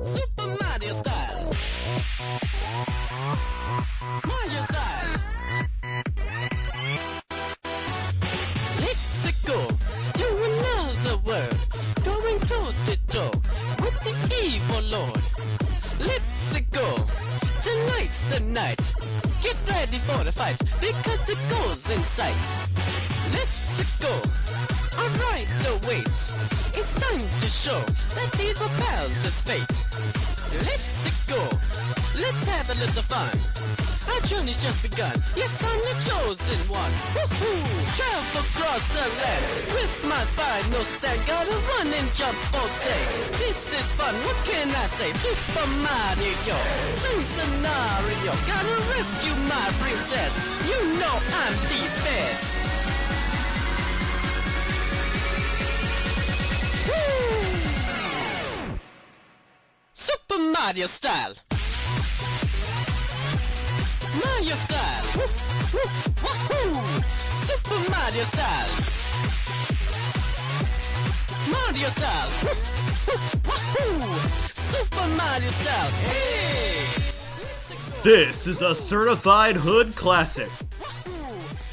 Super Mario style. Mario style. Let's go to another world. Going toe to toe with the evil lord. Let's go. Tonight's the night. Get ready for the fight because it goes in sight. Let's go. Alright, wait. It's time to show that evil pals his fate. Let's go. Let's have a little fun. Our journey's just begun. Yes, I'm the chosen one. Woohoo! Travel across the land with my final stand. Gotta run and jump all day. This is fun. What can I say? Super Mario. Same scenario. Gotta rescue my princess. You know I'm the best. Woo! Super Mario style. Mario style. Woohoo! Super Mario style. Mario style. Woohoo! Super Mario style. Hey! This is a certified hood classic.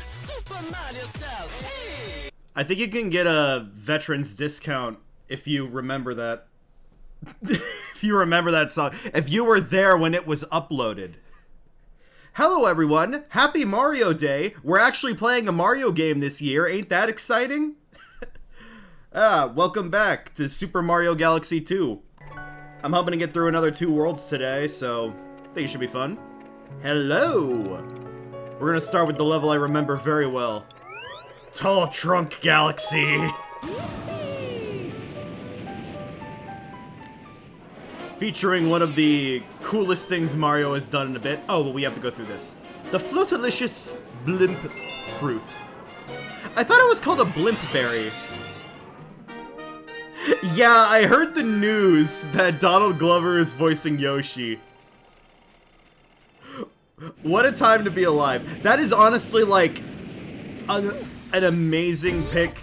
Super Mario style. Hey! I think you can get a veterans discount if you remember that. If you remember that song. If you were there when it was uploaded. Hello everyone, happy Mario Day. We're actually playing a Mario game this year, ain't that exciting? Welcome back to Super Mario Galaxy 2. I'm hoping to get through another 2 worlds today, so I think it should be fun. Hello! We're gonna start with the level I remember very well. Tall Trunk Galaxy! Featuring one of the coolest things Mario has done in a bit. Oh, but we have to go through this. The Floatilicious Blimp Fruit. I thought it was called a Blimp Berry. Yeah, I heard the news that Donald Glover is voicing Yoshi. What a time to be alive. That is honestly like an amazing pick.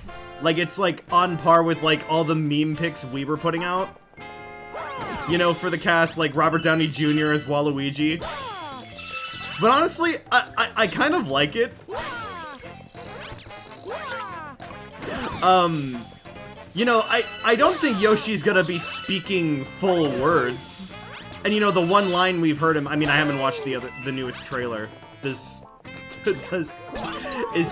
Like it's like on par with like all the meme picks we were putting out. You know, for the cast, like Robert Downey Jr. as Waluigi. But honestly, I kind of like it. You know, I don't think Yoshi's gonna be speaking full words. And you know, the one line we've heard him, I mean, I haven't watched the newest trailer. Is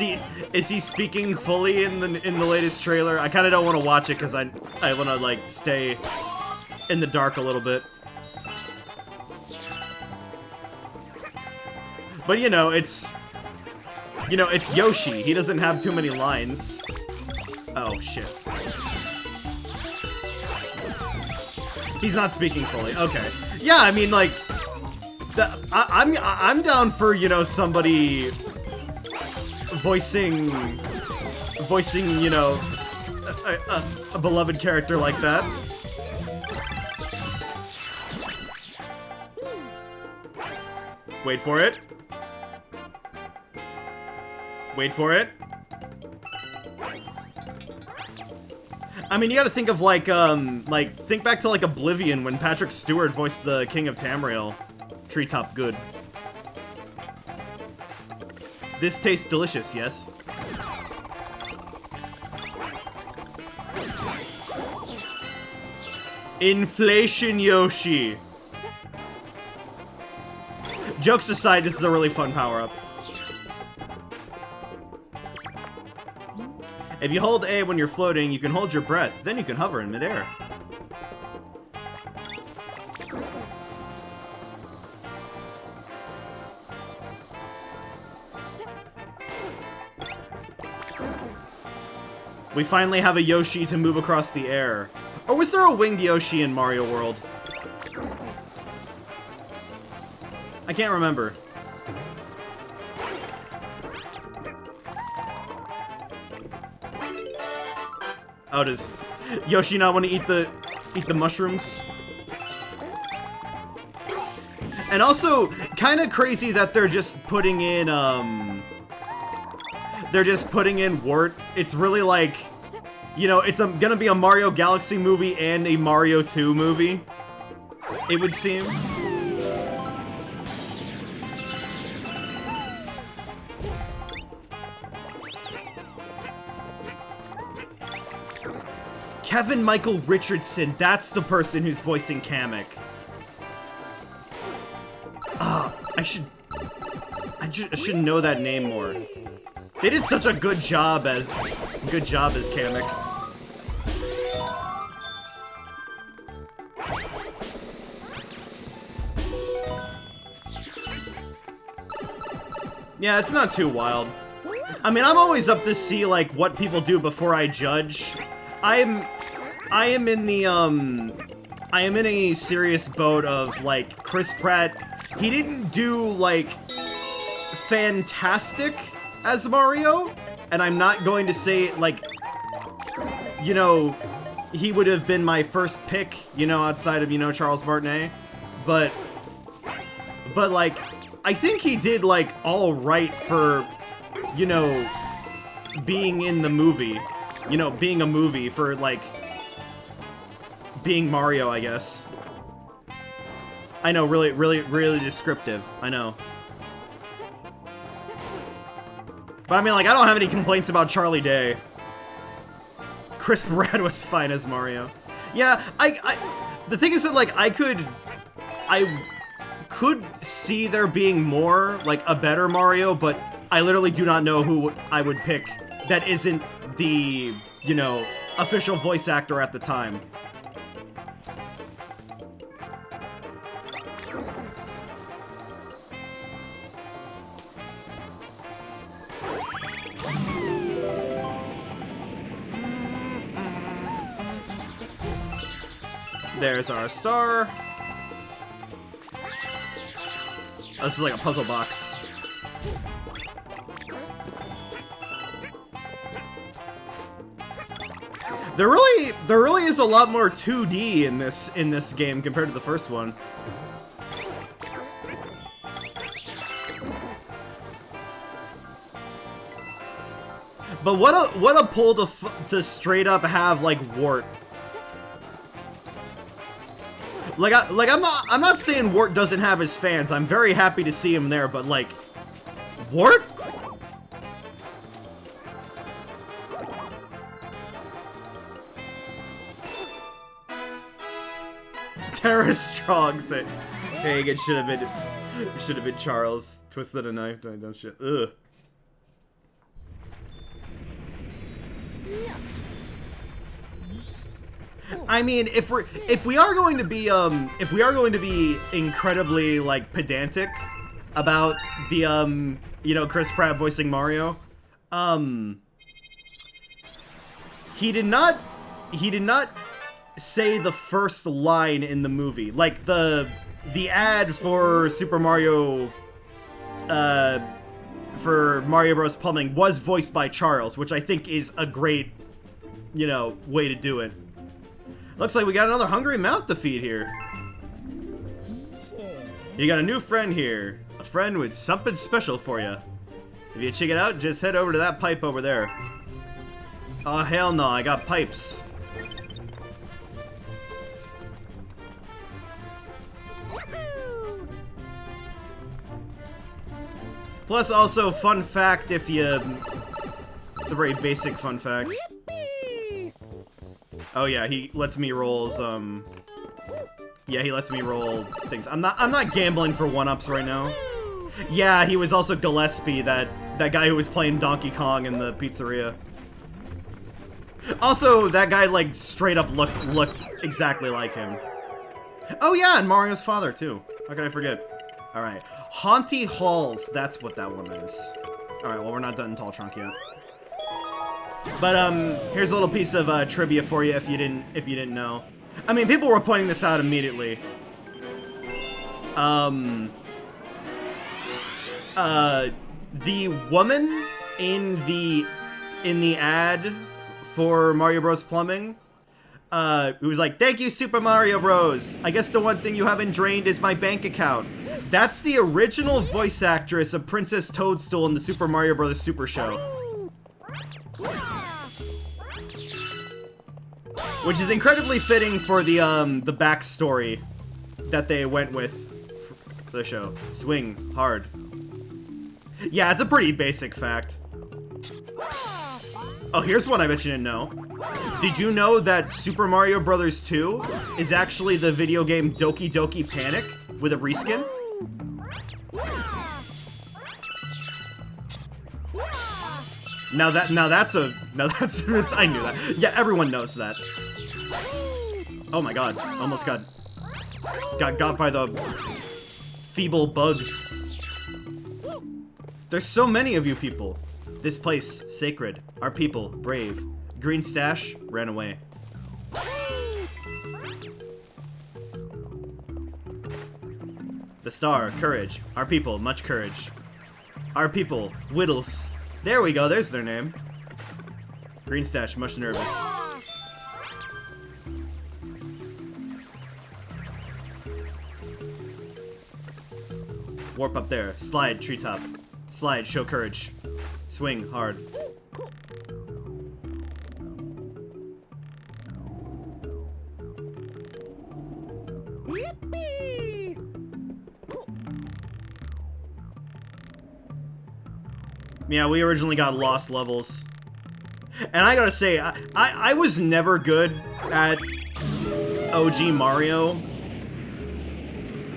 he speaking fully in the latest trailer? I kind of don't want to watch it because I want to like stay in the dark a little bit. But you know, it's Yoshi. He doesn't have too many lines. Oh shit. He's not speaking fully. Okay. Yeah, I mean like I'm down for, you know, somebody voicing, you know, a beloved character like that. Wait for it. Wait for it. I mean, you gotta think of like think back to like Oblivion when Patrick Stewart voiced the King of Tamriel. Treetop good. This tastes delicious, yes? Inflation Yoshi. Jokes aside, this is a really fun power-up. If you hold A when you're floating, you can hold your breath. Then you can hover in midair. We finally have a Yoshi to move across the air. Or was there a winged Yoshi in Mario World? I can't remember. Oh, does Yoshi not want to eat the mushrooms? And also, kind of crazy that they're just putting in wart. It's really like You know, it's gonna be a Mario Galaxy movie and a Mario 2 movie, it would seem. Kevin Michael Richardson, that's the person who's voicing Kamek. I should know that name more. They did such a good job as Kamek. Yeah, it's not too wild. I mean, I'm always up to see like what people do before I judge. I am in a serious boat of like Chris Pratt. He didn't do like fantastic as Mario, and I'm not going to say like, you know, he would have been my first pick, you know, outside of, you know, Charles Martinet, but like I think he did like all right for, you know, being in the movie, you know, being a movie for like being Mario, I guess. I know, really descriptive. I know. But I mean, like, I don't have any complaints about Charlie Day. Chris Pratt was fine as Mario. Yeah, the thing is that, like, I could see there being more, like, a better Mario, but I literally do not know who I would pick that isn't the, you know, official voice actor at the time. There's our star. Oh, this is like a puzzle box. There really is a lot more 2D in this game compared to the first one. But what a pull to straight up have like Wart. I'm not saying Wart doesn't have his fans. I'm very happy to see him there, but like, Wart? Tara Strong say, "Hey, it should have been Charles. Twisted a knife. Don't shit. Ugh." I mean, if we are going to be incredibly like pedantic about the you know, Chris Pratt voicing Mario, he did not say the first line in the movie. Like the ad for Super Mario for Mario Bros. Plumbing was voiced by Charles, which I think is a great, you know, way to do it. Looks like we got another hungry mouth to feed here. You got a new friend here. A friend with something special for you. If you check it out, just head over to that pipe over there. Oh, hell no, I got pipes. Plus, also, fun fact if you... It's a very basic fun fact. Oh yeah, he lets me roll yeah, he lets me roll things. I'm not gambling for 1-ups right now. Yeah, he was also Gillespie, that guy who was playing Donkey Kong in the pizzeria. Also, that guy like straight up looked exactly like him. Oh yeah, and Mario's father too. How can I forget? All right, Haunty Halls. That's what that one is. All right, well we're not done in Tall Trunk yet. But here's a little piece of trivia for you if you didn't know. I mean, people were pointing this out immediately. The woman in the ad for Mario Bros. Plumbing, who was like, "Thank you, Super Mario Bros. I guess the one thing you haven't drained is my bank account." That's the original voice actress of Princess Toadstool in the Super Mario Bros. Super Show. Which is incredibly fitting for the backstory that they went with for the show. Swing hard. Yeah, it's a pretty basic fact. Oh, here's one I bet you didn't know. Did you know that Super Mario Bros. 2 is actually the video game Doki Doki Panic with a reskin? Now that's I knew that. Yeah, everyone knows that. Oh my god, almost got by the feeble bug. There's so many of you people. This place, sacred. Our people, brave. Green stash, ran away. The star, courage. Our people, much courage. Our people, Whittles. There we go, there's their name. Green stash, much nervous. Warp up there. Slide, treetop. Slide, show courage. Swing, hard. Yippee! Yeah, we originally got lost levels. And I gotta say, I was never good at OG Mario.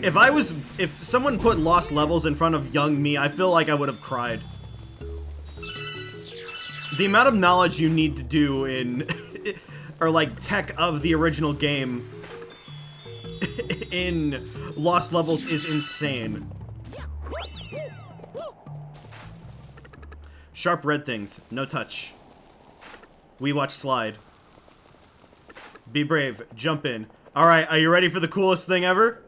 If someone put lost levels in front of young me, I feel like I would have cried. The amount of knowledge you need to do in, or like tech of the original game in lost levels is insane. Sharp red things, no touch. We watch slide. Be brave, jump in. Alright, are you ready for the coolest thing ever?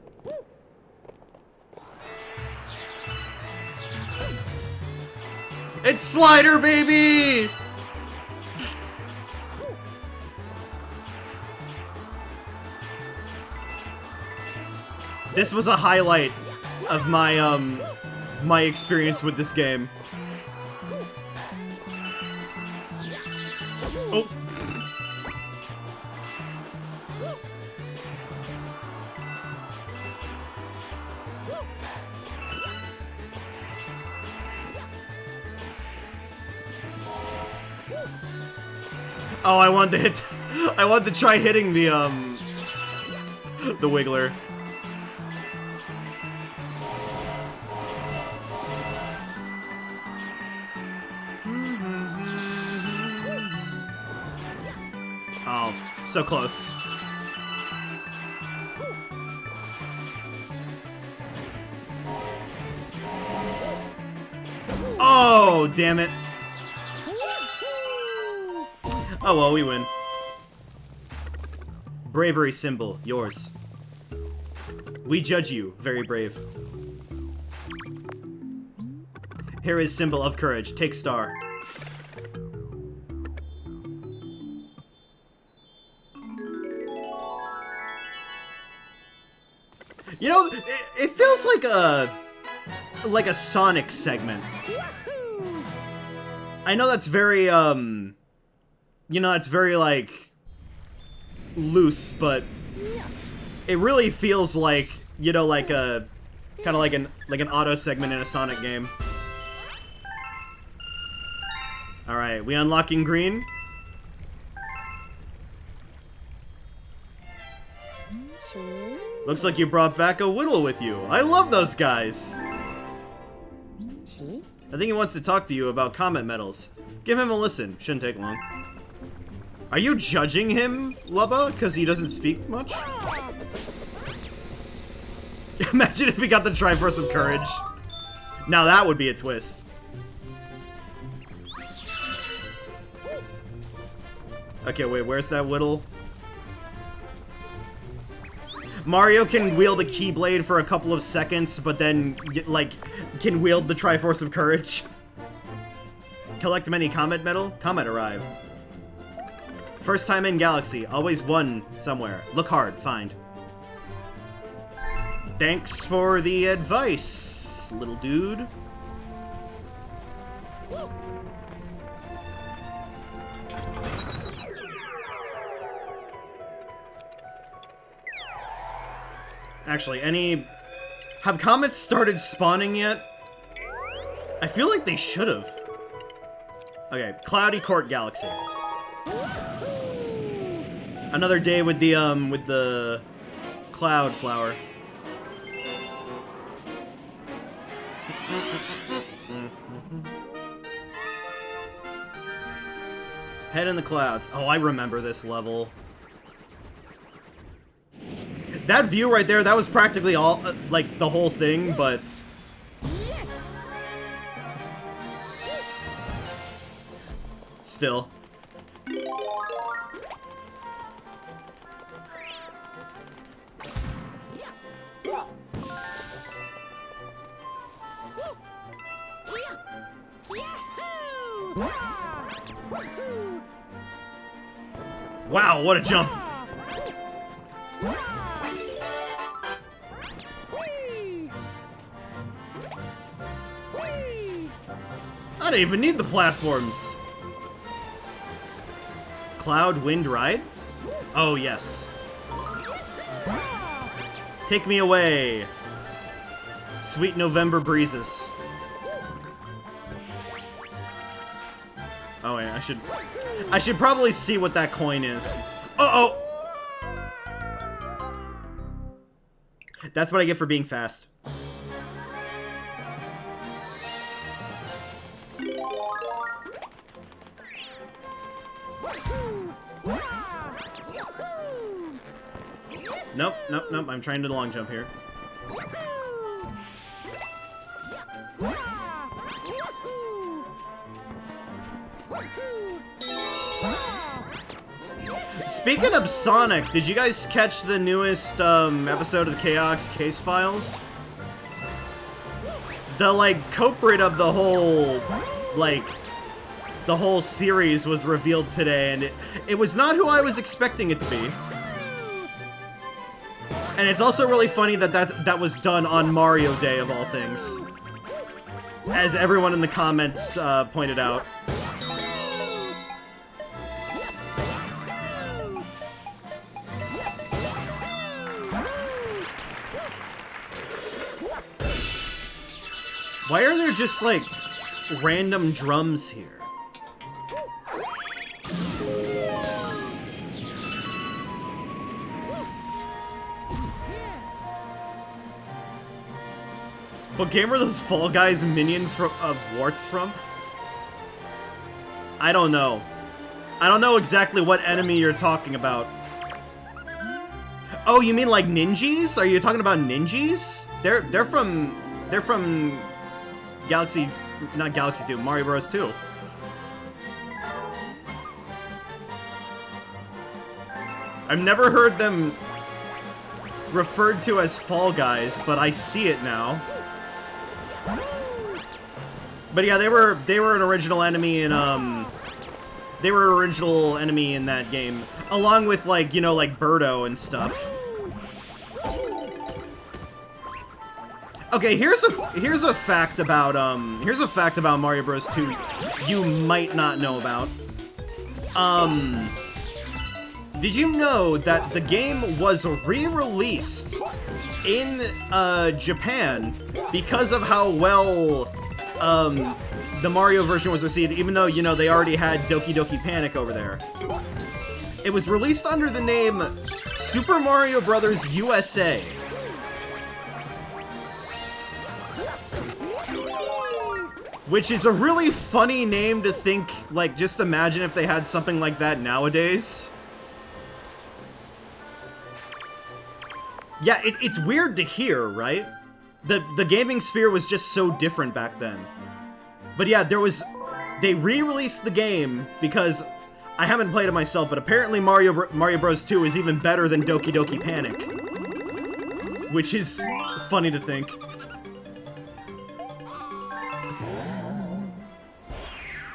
It's Slider, baby! This was a highlight of my, my experience with this game. Oh. Oh, I wanted to hit. I wanted to try hitting the Wiggler. Oh, so close. Oh, damn it. Oh well, we win. Bravery symbol, yours. We judge you, very brave. Here is symbol of courage, take star. You know, it feels like a Sonic segment. I know that's very, you know, it's very, like, loose, but it really feels like, you know, like a, kind of like an auto segment in a Sonic game. Alright, we unlocking green? Looks like you brought back a Whittle with you. I love those guys. I think he wants to talk to you about comet medals. Give him a listen. Shouldn't take long. Are you judging him, Lubba? Because he doesn't speak much? Imagine if we got the Triforce of Courage. Now that would be a twist. Okay, wait, where's that Whittle? Mario can wield a Keyblade for a couple of seconds, but then, like, can wield the Triforce of Courage. Collect many Comet Medal. Comet arrive. First time in Galaxy. Always one somewhere. Look hard. Find. Thanks for the advice, little dude. Actually, have comets started spawning yet? I feel like they should have. Okay, Cloudy Court Galaxy. Another day with the cloud flower. Head in the clouds. Oh, I remember this level. That view right there, that was practically all, like, the whole thing, but... Still. Wow, what a jump! I don't even need the platforms. Cloud Wind Ride? Oh, yes. Take me away. Sweet November breezes. Oh, wait, I should probably see what that coin is. Uh-oh! That's what I get for being fast. Nope, nope, nope. I'm trying to long jump here. Speaking of Sonic, did you guys catch the newest episode of the Chaos Case Files? The, like, culprit of the whole, like, the whole series was revealed today, and it was not who I was expecting it to be. And it's also really funny that was done on Mario Day, of all things. As everyone in the comments pointed out. Why are there just, like, random drums here? What game are those Fall Guys minions of Warts from? I don't know. I don't know exactly what enemy you're talking about. Oh, you mean like ninjas? Are you talking about ninjas? They're from Galaxy, not Galaxy 2, Mario Bros. 2. I've never heard them referred to as Fall Guys, but I see it now. But yeah, they were an original enemy in they were an original enemy in that game, along with, like, you know, like Birdo and stuff. Okay, here's a fact about Mario Bros. 2 you might not know about. Did you know that the game was re-released in Japan because of how well the Mario version was received, even though, you know, they already had Doki Doki Panic over there? It was released under the name Super Mario Bros. USA. Which is a really funny name to think, like, just imagine if they had something like that nowadays. Yeah, it's weird to hear, right? The gaming sphere was just so different back then. But yeah, they re-released the game because I haven't played it myself, but apparently Mario Bros. 2 is even better than Doki Doki Panic. Which is funny to think.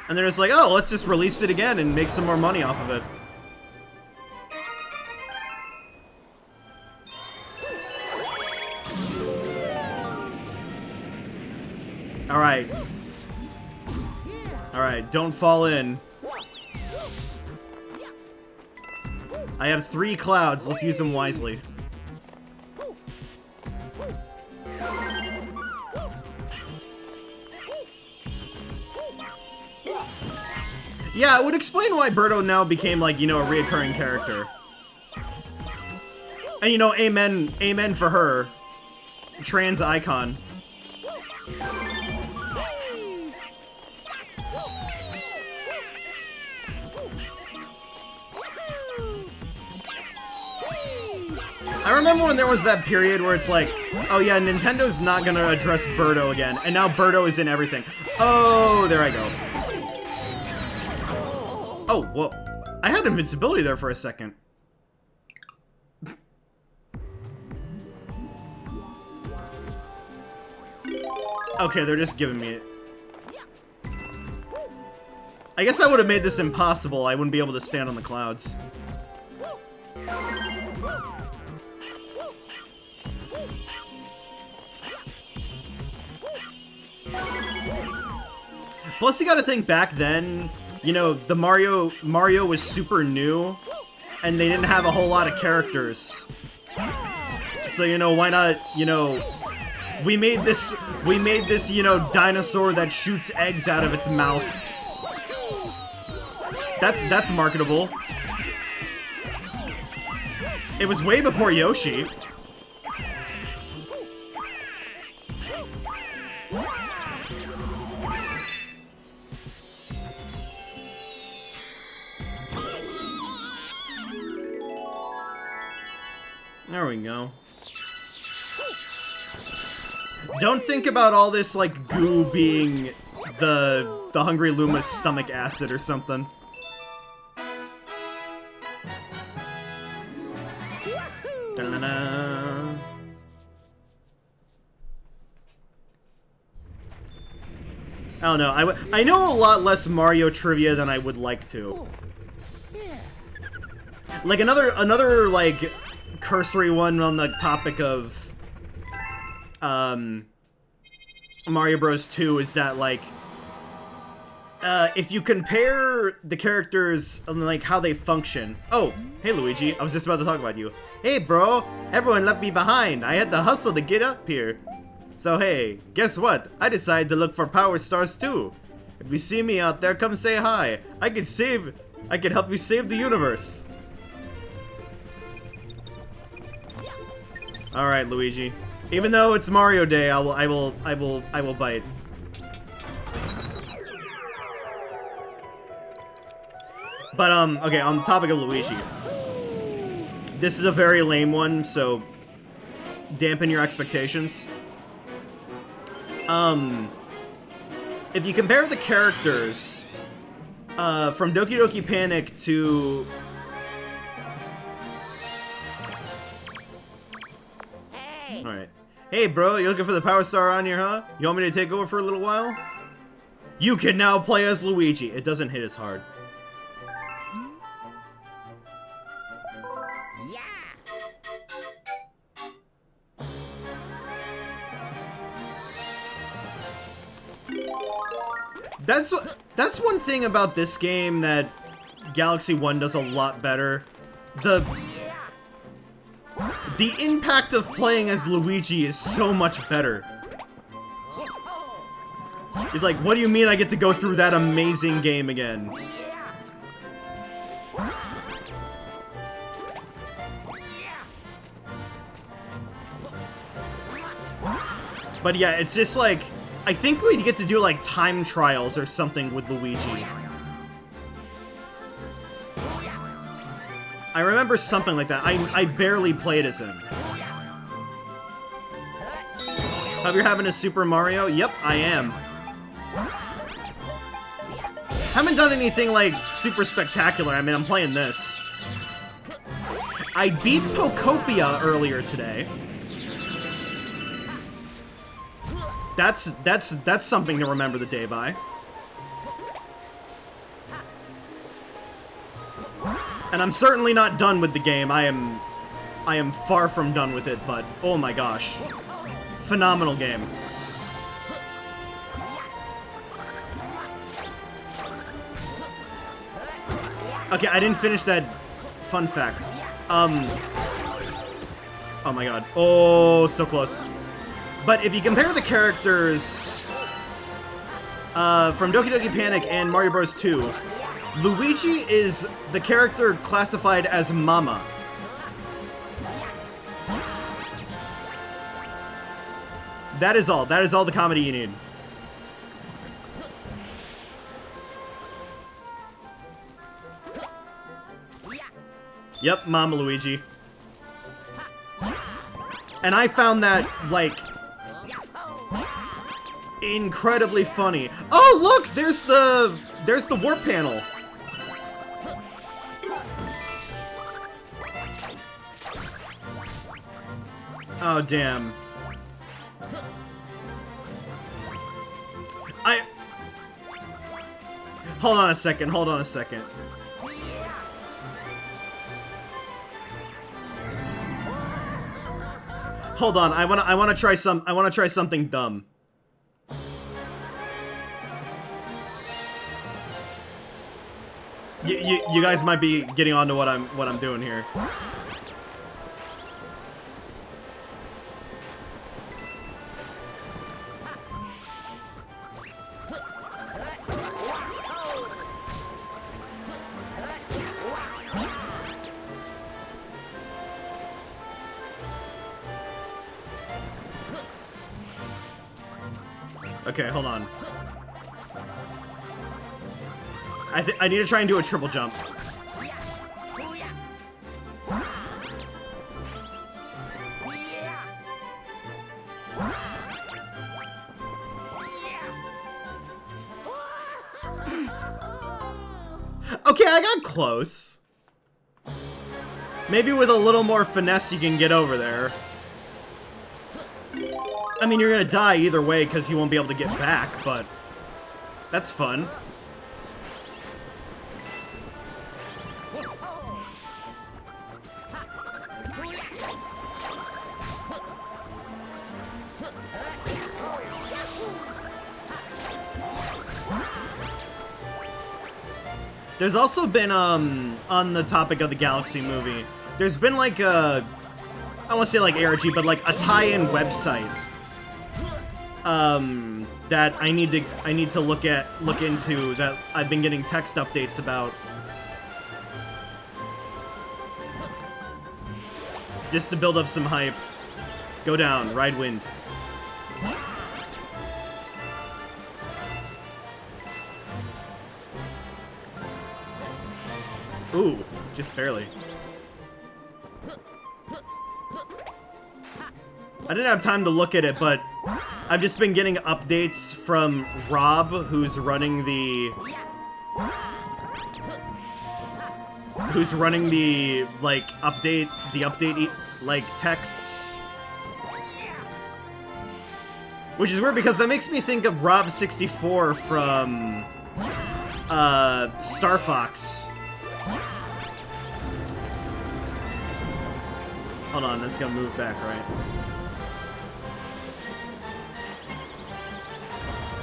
And they're just like, oh, let's just release it again and make some more money off of it. Alright. Alright, don't fall in. I have 3 clouds, let's use them wisely. Yeah, it would explain why Birdo now became, like, you know, a reoccurring character. And, you know, amen for her. Trans icon. I remember when there was that period where it's like, oh yeah, Nintendo's not gonna address Birdo again, and now Birdo is in everything. Oh, there I go. Oh, whoa. I had invincibility there for a second. Okay, they're just giving me it. I guess I would have made this impossible. I wouldn't be able to stand on the clouds. Plus, you gotta think back then, you know, the Mario was super new, and they didn't have a whole lot of characters. So, you know, why not, you know, we made this, you know, dinosaur that shoots eggs out of its mouth. That's marketable. It was way before Yoshi. There we go. Don't think about all this, like, goo being the Hungry Luma's stomach acid or something. Da-da-da. I don't know. I know a lot less Mario trivia than I would like to. Like, another like, cursory one on the topic of Mario Bros. 2 is that, like, if you compare the characters and, like, how they function... Oh, hey Luigi, I was just about to talk about you. Hey bro, everyone left me behind. I had to hustle to get up here. So hey, guess what? I decided to look for Power Stars too. If you see me out there, come say hi. I can help you save the universe. All right, Luigi. Even though it's Mario Day, I will bite. But okay, on the topic of Luigi, this is a very lame one, so dampen your expectations. If you compare the characters from Doki Doki Panic to Alright. Hey bro, you looking for the Power Star on here, huh? You want me to take over for a little while? You can now play as Luigi. It doesn't hit as hard. That's one thing about this game that Galaxy 1 does a lot better. The impact of playing as Luigi is so much better. He's like, what do you mean I get to go through that amazing game again? But yeah, it's just like, I think we get to do like time trials or something with Luigi. I remember something like that. I barely played as him. Hope you're having a Super Mario? Yep, I am. Haven't done anything like super spectacular. I mean, I'm playing this. I beat Pokopia earlier today. That's something to remember the day by. And I'm certainly not done with the game. I am far from done with it, but oh my gosh. Phenomenal game. Okay, I didn't finish that fun fact. Oh my god. Oh, so close. But if you compare the characters from Doki Doki Panic and Mario Bros. 2, Luigi is the character classified as Mama. That is all. That is all the comedy you need. Yep, Mama Luigi. And I found that, like, incredibly funny. Oh, look! There's the warp panel. Oh, damn. Hold on a second, hold on a second. Hold on, I wanna try something dumb. You guys might be getting on to what I'm doing here. Okay, hold on. I need to try and do a triple jump. Okay, I got close. Maybe with a little more finesse you can get over there. I mean, you're gonna die either way because you won't be able to get back, but that's fun. There's also been, on the topic of the Galaxy movie, there's been like a, I don't want to say like ARG, but like a tie-in website, that I need to look into, that I've been getting text updates about. Just to build up some hype. Go down, ride wind. Ooh, just barely. I didn't have time to look at it, but I've just been getting updates from Rob, who's running the like update like texts. Which is weird because that makes me think of Rob64 from Star Fox. Hold on, that's gonna move back, right?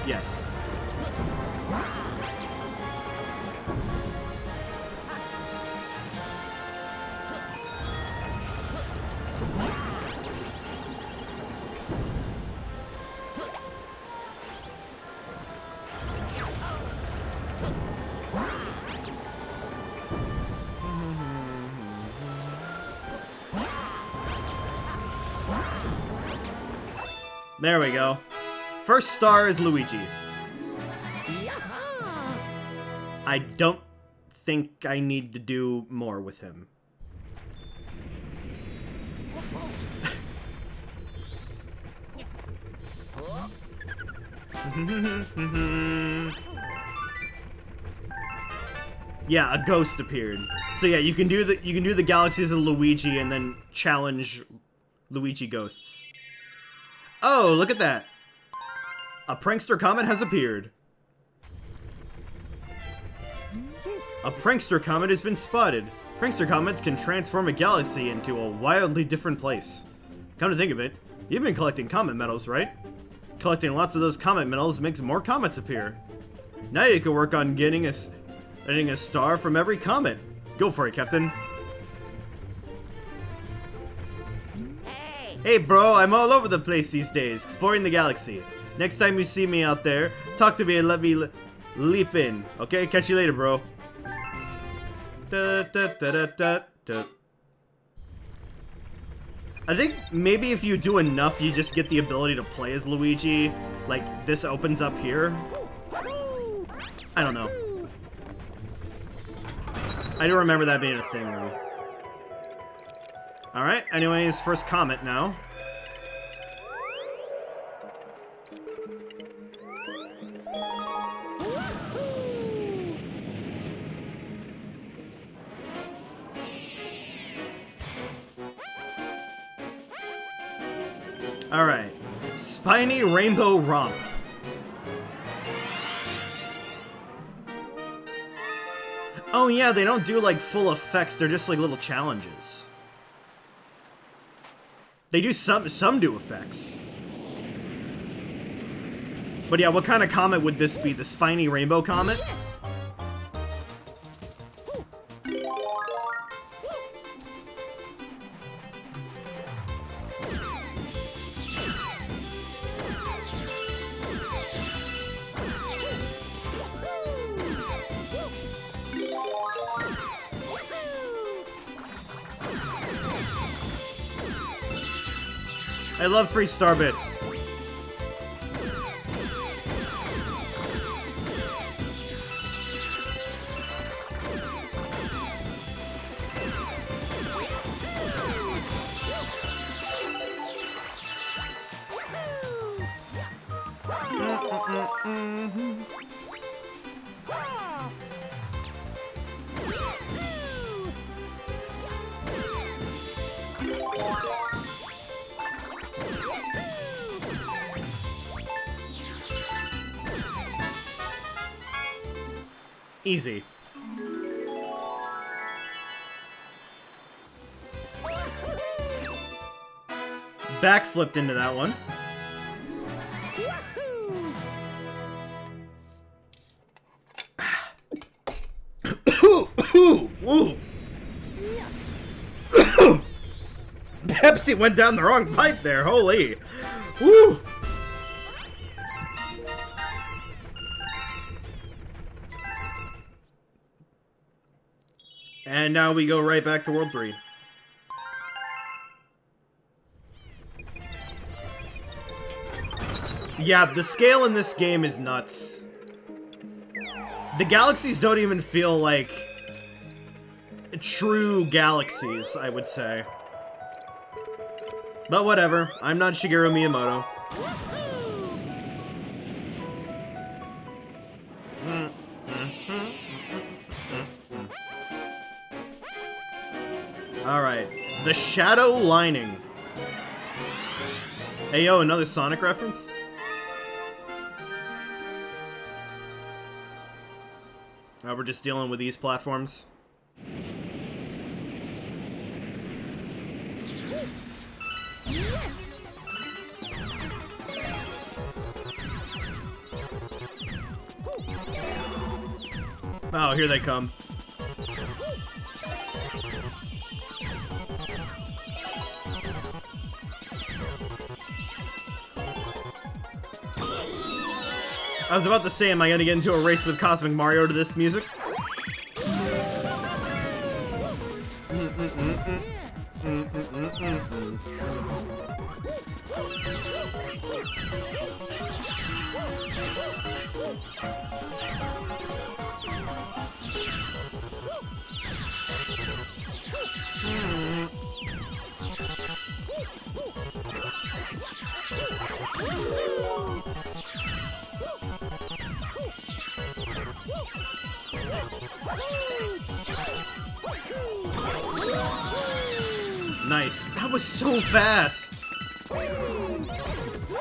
Yes. There we go. First star is Luigi. I don't think I need to do more with him. Yeah, a ghost appeared. So yeah, you can do the galaxies of Luigi and then challenge Luigi ghosts. Oh, look at that. A prankster comet has appeared. A prankster comet has been spotted. Prankster comets can transform a galaxy into a wildly different place. Come to think of it, you've been collecting comet medals, right? Collecting lots of those comet medals makes more comets appear. Now you can work on getting a star from every comet. Go for it, Captain. Hey bro, I'm all over the place these days, exploring the galaxy. Next time you see me out there, talk to me and let me leap in. Okay, catch you later, bro. I think maybe if you do enough, you just get the ability to play as Luigi. Like, this opens up here. I don't know. I do remember that being a thing, though. Alright, anyways, first comet now. Alright. Spiny Rainbow Romp. Oh yeah, they don't do like full effects, they're just like little challenges. They do some do effects. But yeah, what kind of comet would this be? The Spiny Rainbow Comet? I love free star bits. Easy. Backflipped into that one. Pepsi went down the wrong pipe there, holy. Woo! And now we go right back to World 3. Yeah, the scale in this game is nuts. The galaxies don't even feel like true galaxies, I would say. But whatever, I'm not Shigeru Miyamoto. Alright, the Shadow Lining. Hey yo, another Sonic reference? We're just dealing with these platforms. Oh, here they come. I was about to say, am I gonna get into a race with Cosmic Mario to this music? Nice. That was so fast.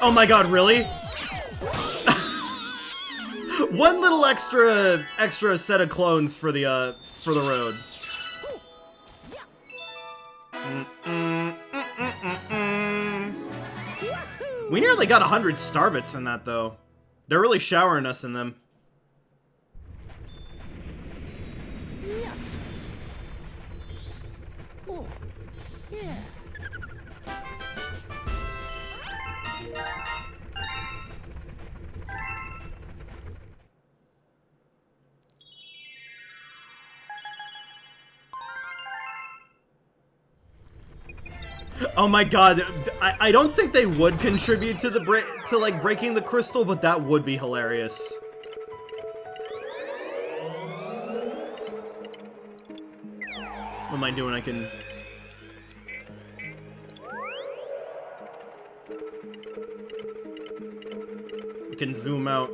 Oh my god, really? One little extra set of clones for the road. We nearly got 100 star bits in that though. They're really showering us in them. Oh my god, I don't think they would contribute to the like breaking the crystal, but that would be hilarious. What am I doing? I can zoom out.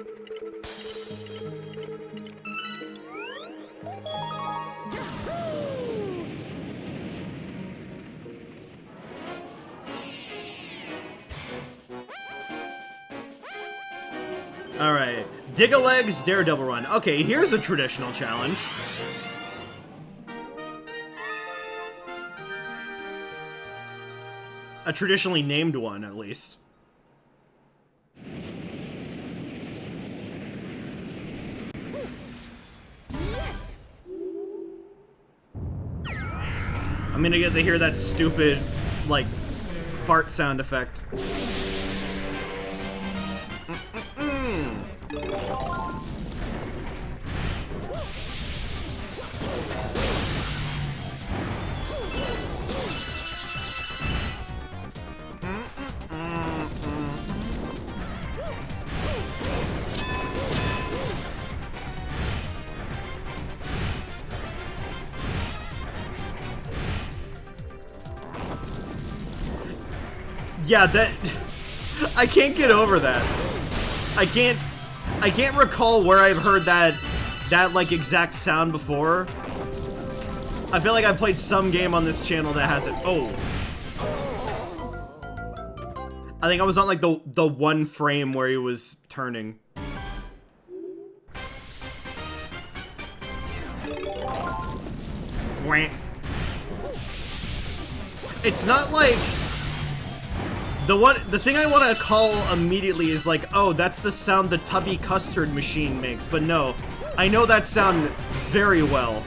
Alright, Dig-a-Legs Daredevil Run. Okay, here's a traditional challenge. A traditionally named one, at least. I'm gonna get to hear that stupid, like, fart sound effect. Yeah, that... I can't get over that. I can't recall where I've heard that like exact sound before. I feel like I've played some game on this channel that has it. Oh. I think I was on like the one frame where he was turning. Wah. It's not like the thing I want to call immediately is like, oh, that's the sound the Tubby Custard machine makes, but no. I know that sound very well.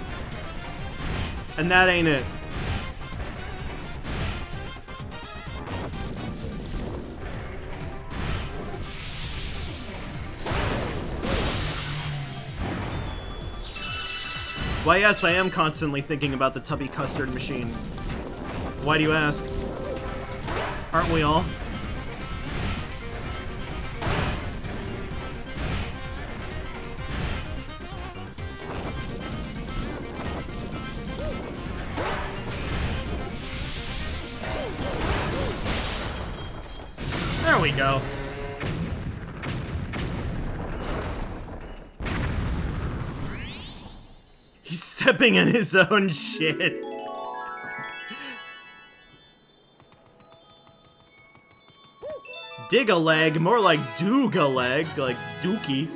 And that ain't it. Why, yes, I am constantly thinking about the Tubby Custard machine. Why do you ask? Aren't we all? There we go. He's stepping in his own shit. Dig-a-leg, more like doog-a-leg, like dookie.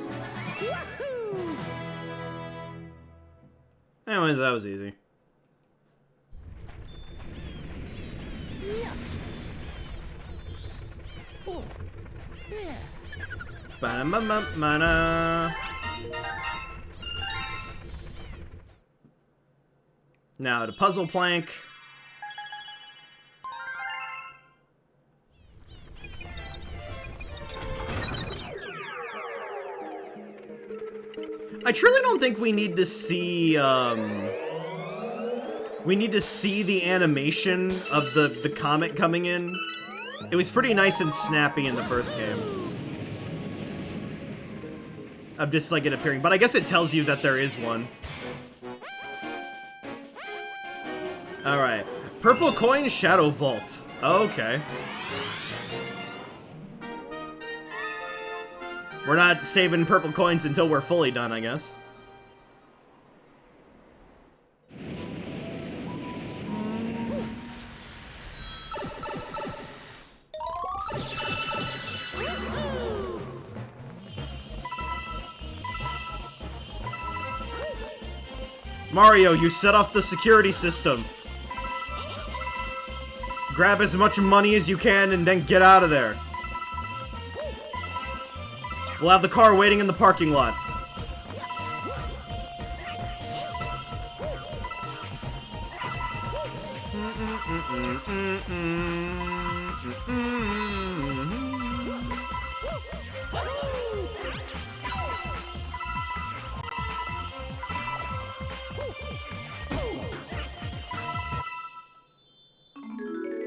Anyways, that was easy. Ba-da-ma-ma-ma-na. Now the puzzle plank. I truly don't think we need to see, we need to see the animation of the comet coming in. It was pretty nice and snappy in the first game. Of just, like, it appearing. But I guess it tells you that there is one. Alright. Purple coin, Shadow Vault. Okay. We're not saving purple coins until we're fully done, I guess. Mario, you set off the security system. Grab as much money as you can and then get out of there. We'll have the car waiting in the parking lot.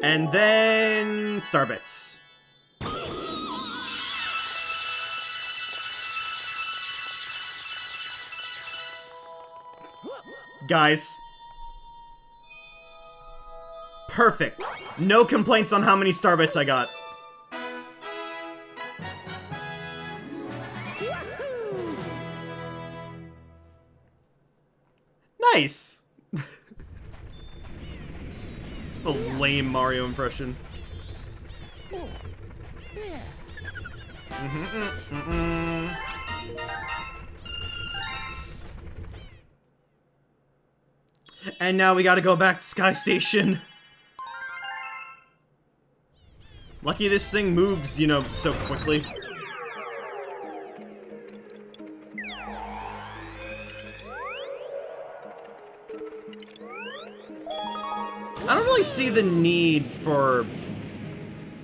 And then Starbits. Guys. Perfect. No complaints on how many Starbits I got. Nice. A lame Mario impression. And now we gotta go back to Sky Station. Lucky this thing moves, you know, so quickly. I don't really see the need for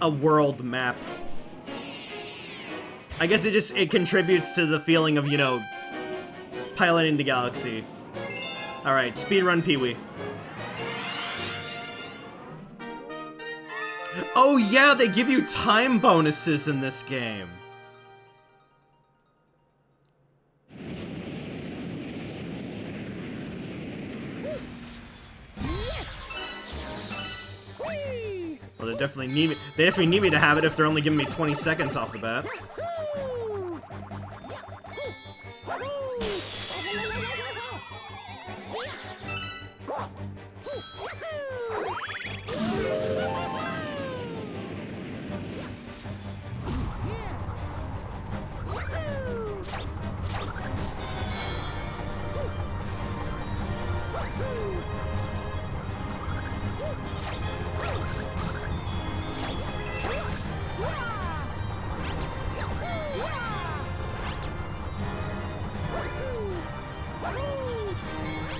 a world map. I guess it contributes to the feeling of, you know, piloting the galaxy. Alright, speedrun Pee-wee. Oh yeah, they give you time bonuses in this game. Well, they definitely need me to have it if they're only giving me 20 seconds off the bat.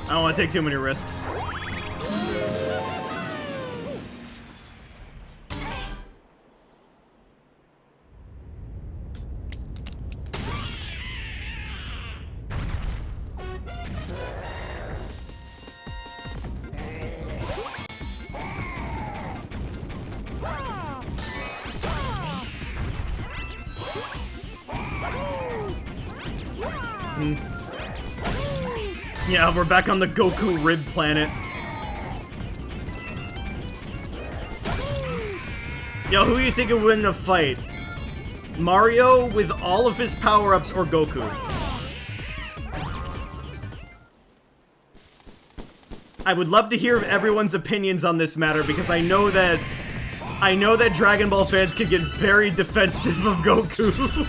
I don't want to take too many risks. Yeah, we're back on the Goku Rib Planet. Yo, who do you think would win a fight? Mario with all of his power-ups or Goku? I would love to hear everyone's opinions on this matter because I know that Dragon Ball fans can get very defensive of Goku.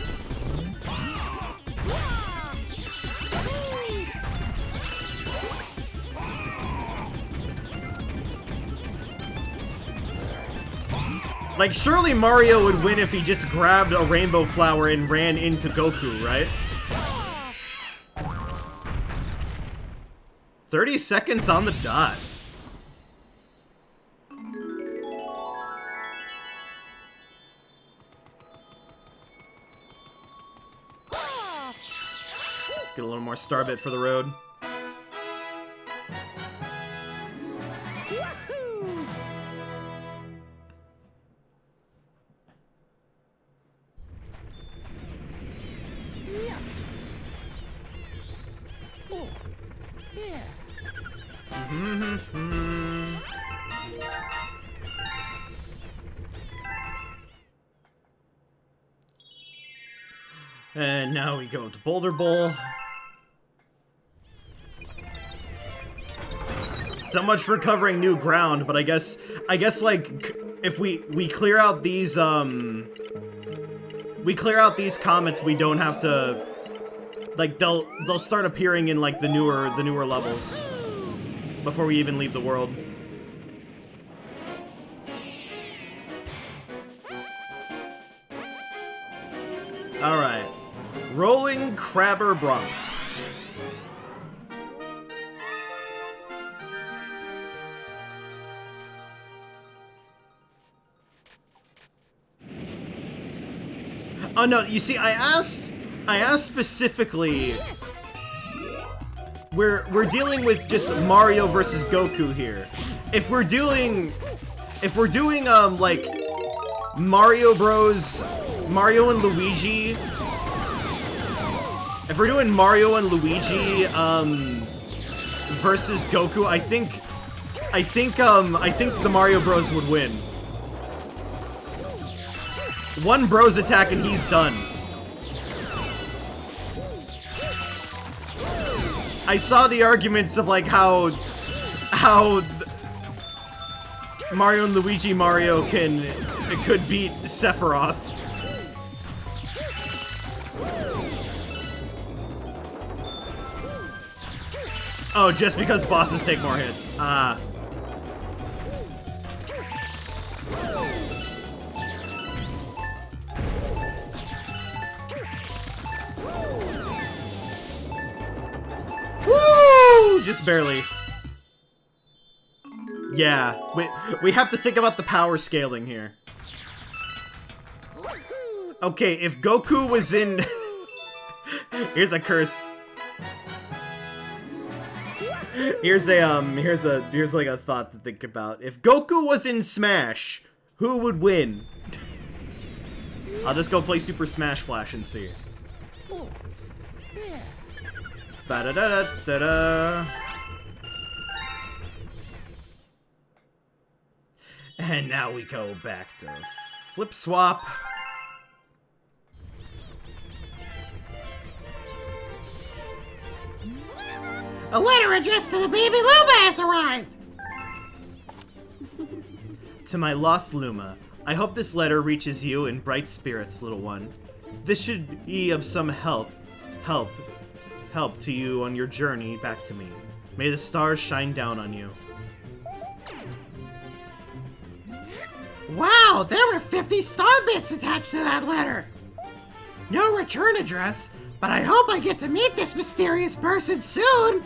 Like, surely Mario would win if he just grabbed a rainbow flower and ran into Goku, right? 30 seconds on the dot. Let's get a little more Starbit for the road. And now we go to Boulder Bowl. So much for covering new ground, but I guess like if we clear out these comets, we don't have to, like, they'll start appearing in like the newer levels before we even leave the world. All right. Rolling Crabber Bronc. Oh no, you see, I asked specifically. We're dealing with just Mario versus Goku here. If we're doing if we're doing, like, Mario Bros, Mario and Luigi, if we're doing Mario and Luigi, versus Goku, I think the Mario Bros would win. One Bros attack and he's done. I saw the arguments of, like, how Mario and Luigi Mario could beat Sephiroth. Oh, just because bosses take more hits. Ah. Woo! Just barely. Yeah, we have to think about the power scaling here. Okay, if Goku was in... Here's a curse. Here's like a thought to think about. If Goku was in Smash, who would win? I'll just go play Super Smash Flash and see. Ba-da-da-da-da-da. And now we go back to Flip Swap. A letter addressed to the baby Luma has arrived! To my lost Luma, I hope this letter reaches you in bright spirits, little one. This should be of some help to you on your journey back to me. May the stars shine down on you. Wow, there were 50 star bits attached to that letter! No return address, but I hope I get to meet this mysterious person soon!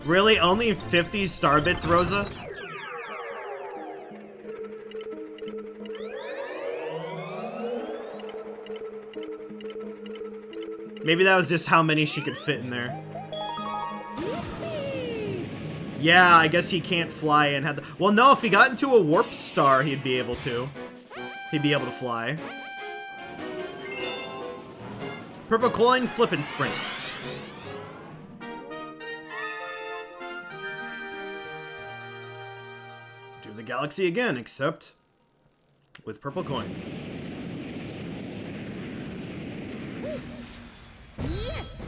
Really? Only 50 star bits, Rosa? Maybe that was just how many she could fit in there. Yeah, I guess he can't fly and have the... Well, no, if he got into a warp star, he'd be able to. He'd be able to fly. Purple coin, flip and sprint. Do the galaxy again, except with purple coins. Yes!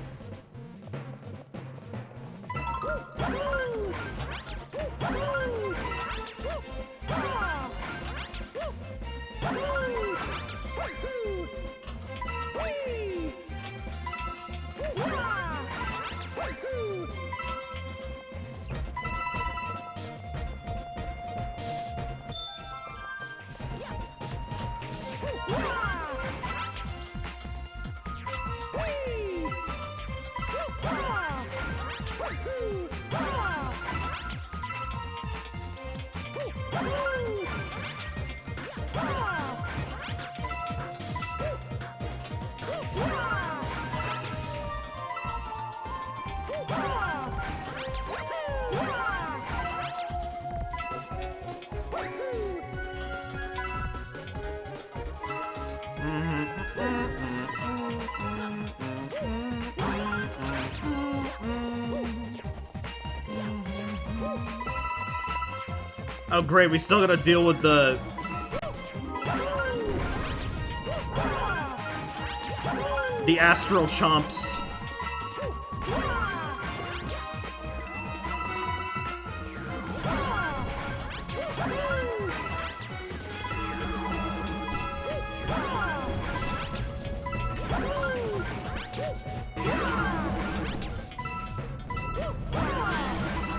Oh great, we still gotta deal with the... the astral chomps.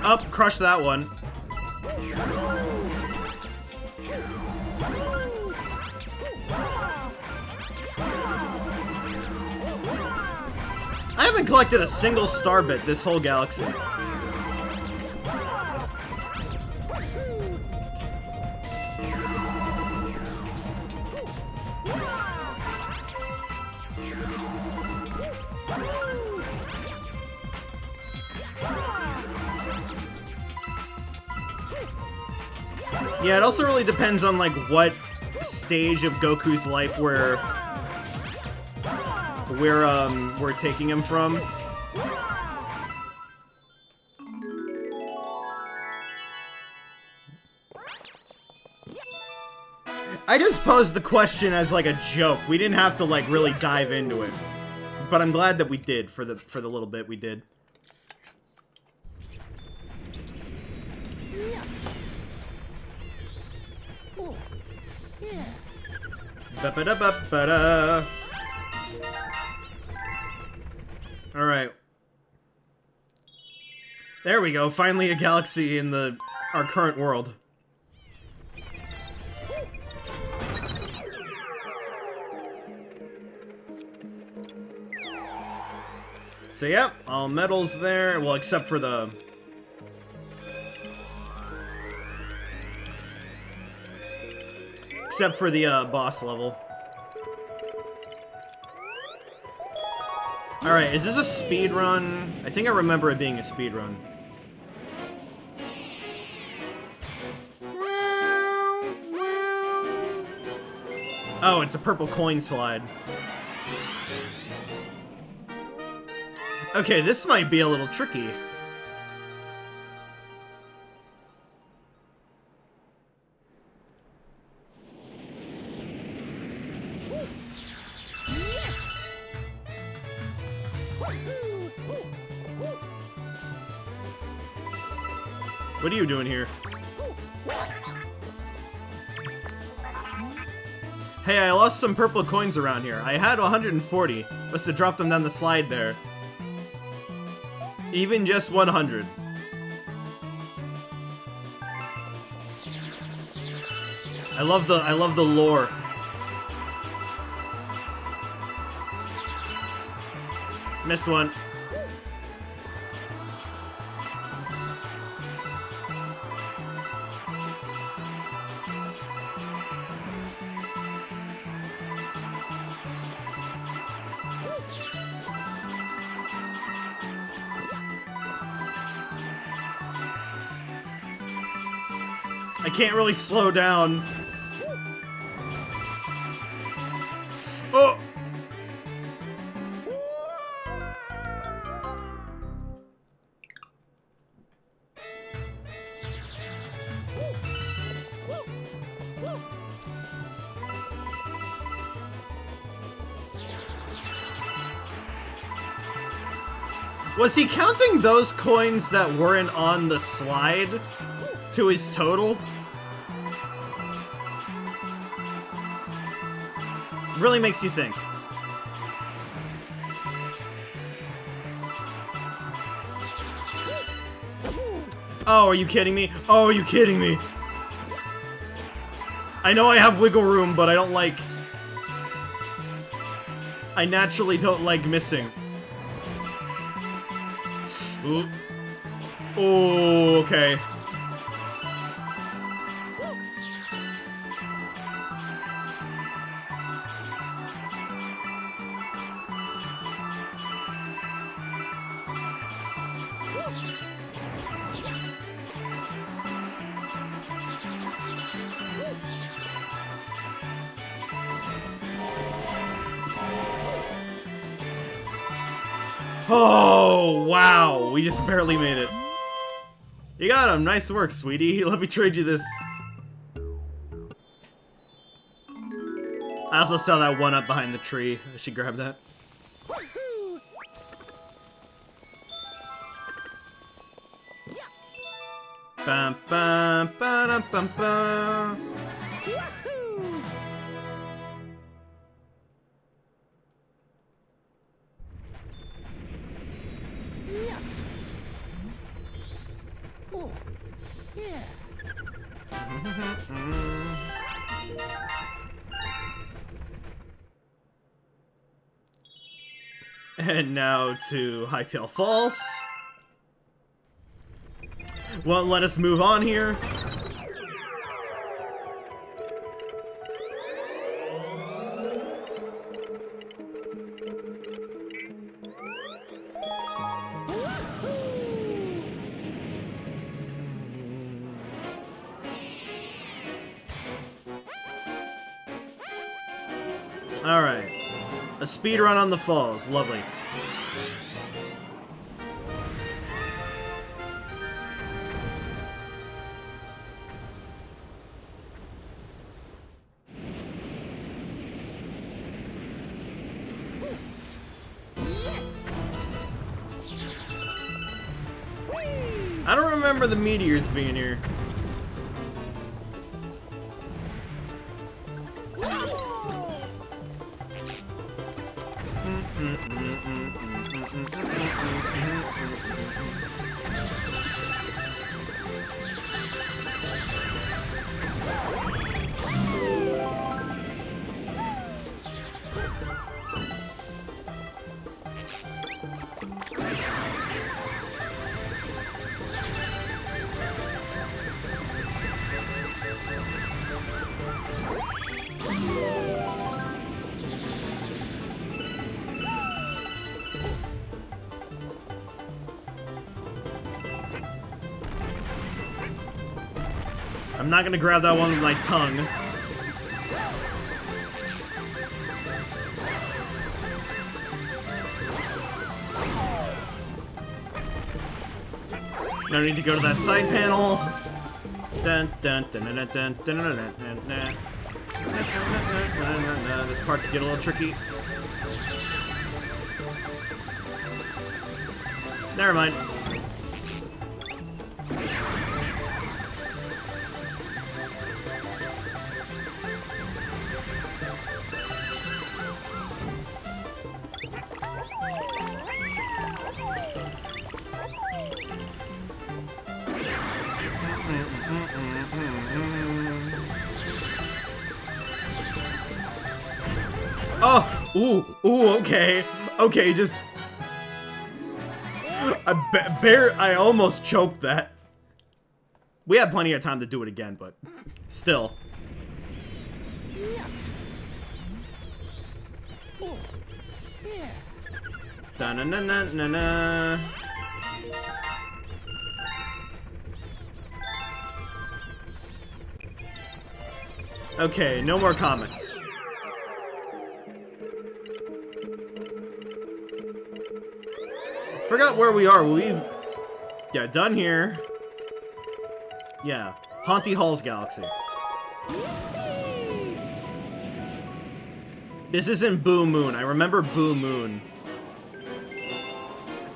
Up, crush that one. I haven't collected a single star bit this whole galaxy. Yeah, it also really depends on, like, what stage of Goku's life we're taking him from. I just posed the question as, like, a joke. We didn't have to, like, really dive into it. But I'm glad that we did for the little bit we did. Ba-ba-da-ba-ba-da. Alright. There we go, finally a galaxy in our current world. So yep, all medals there, well except for the... Except for the boss level. Alright, is this a speed run? I think I remember it being a speed run. Oh, it's a purple coin slide. Okay, this might be a little tricky. What are you doing here? Hey, I lost some purple coins around here. I had 140. Must have dropped them down the slide there. Even just 100. I love the lore. Missed one. I can't really slow down. Oh! Was he counting those coins that weren't on the slide to his total? Really makes you think. Oh, are you kidding me? Oh, are you kidding me? I know I have wiggle room, but I don't like... I naturally don't like missing. Ooh. Oh, okay. Oh, wow. We just barely made it. You got him. Nice work, sweetie. Let me trade you this. I also saw that one up behind the tree. I should grab that. Bum, bum, ba-dum, bum, bum. And now to Hightail Falls. Won't let us move on here. Alright. A speed run on the falls. Lovely. I don't remember the meteors being here. I'm not gonna grab that one with my tongue. No need to go to that side panel. Dun dun dun dun dun dun dun dun dun dun. This part could get a little tricky. Never mind. Oh! Ooh, okay. Okay, just... I almost choked that. We had plenty of time to do it again, but... Still. Da-na-na-na-na-na. Okay, no more comments. Forgot where we are. We've... Yeah, done here. Yeah. Haunty Halls Galaxy. This isn't Boo Moon. I remember Boo Moon.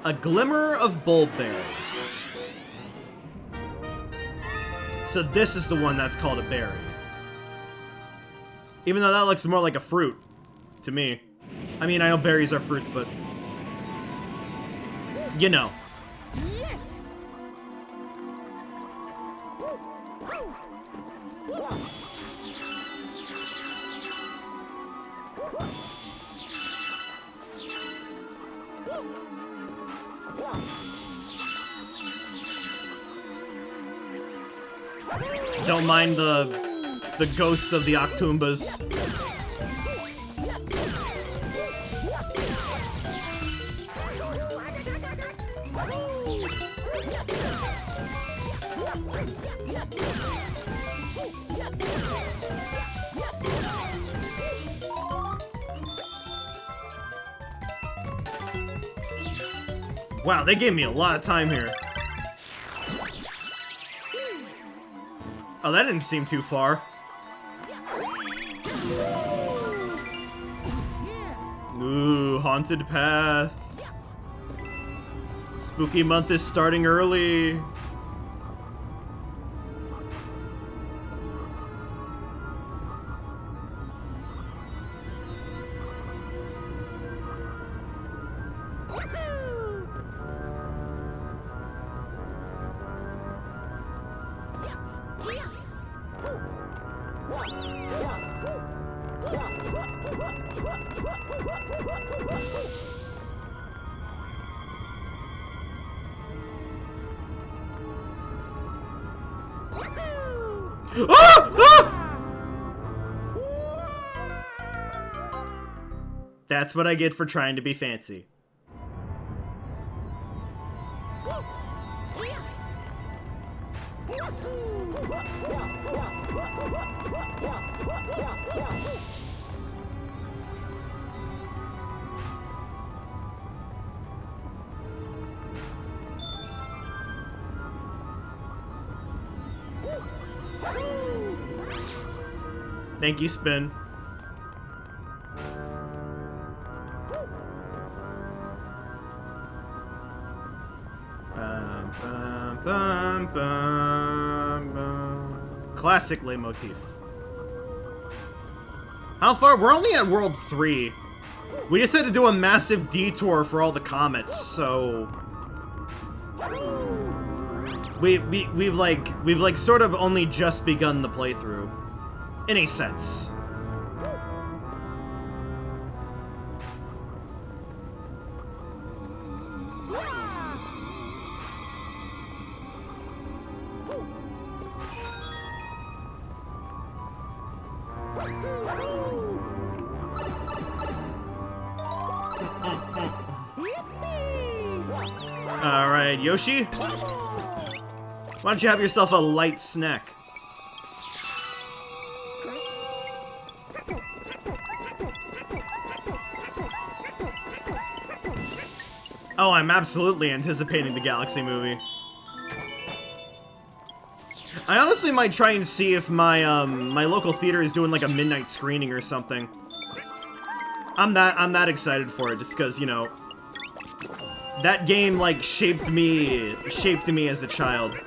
A Glimmer of Bulbberry. So this is the one that's called a berry. Even though that looks more like a fruit to me. I mean, I know berries are fruits, but... You know. Yes. Don't mind the ghosts of the Octoombas. Wow, they gave me a lot of time here. Oh, that didn't seem too far. Ooh, Haunted Path. Spooky month is starting early. Ah! Ah! That's what I get for trying to be fancy. Thank you, Spin. Bum, bum, bum. Classic leitmotif. How far? We're only at World 3. We just had to do a massive detour for all the comets, so we've like sort of only just begun the playthrough, in a sense. Alright, Yoshi? Why don't you have yourself a light snack? Oh, I'm absolutely anticipating the Galaxy movie. I honestly might try and see if my my local theater is doing like a midnight screening or something. I'm that excited for it just because, you know, that game like shaped me as a child.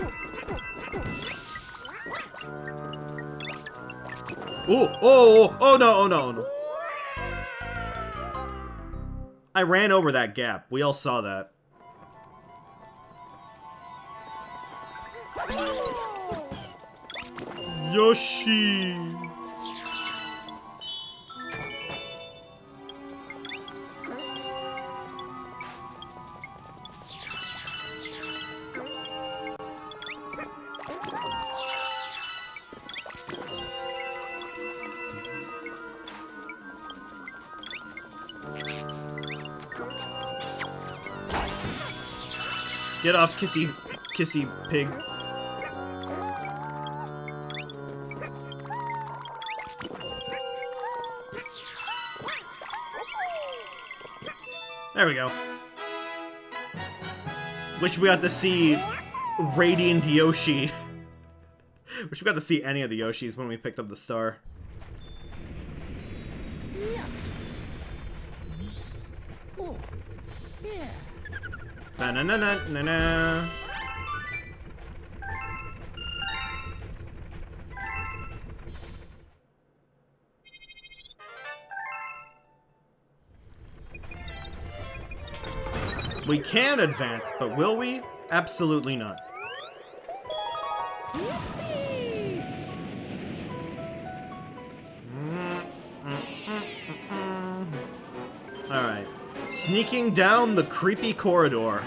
Oh no. I ran over that gap. We all saw that. Yoshi. Get off, kissy pig. There we go. Wish we got to see Radiant Yoshi. Wish we got to see any of the Yoshis when we picked up the star. Na-na-na-na-na-na. We can advance, but will we? Absolutely not. Alright. Sneaking down the creepy corridor.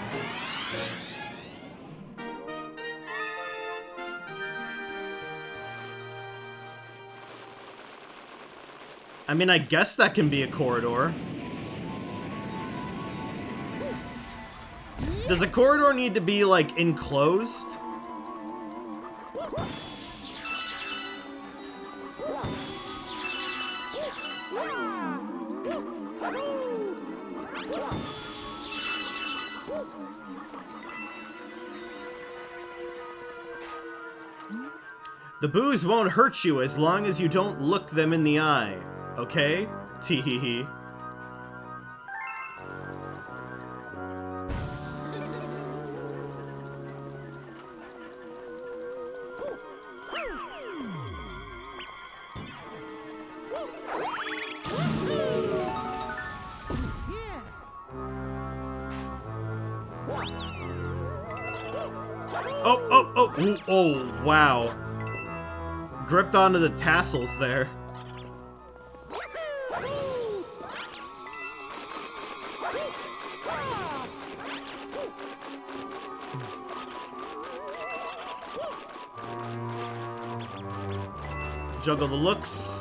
I mean, I guess that can be a corridor. Does a corridor need to be, like, enclosed? The boos won't hurt you as long as you don't look them in the eye, okay? Tee-hee-hee. Oh, wow. Gripped onto the tassels there. Juggle the looks.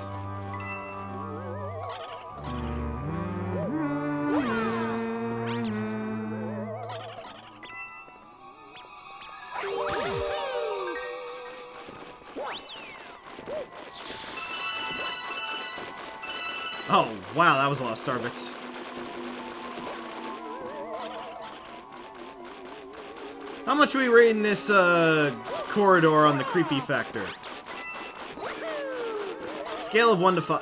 Oh, wow, that was a lot of star bits. How much are we rating this, corridor on the creepy factor? Scale of 1 to 5.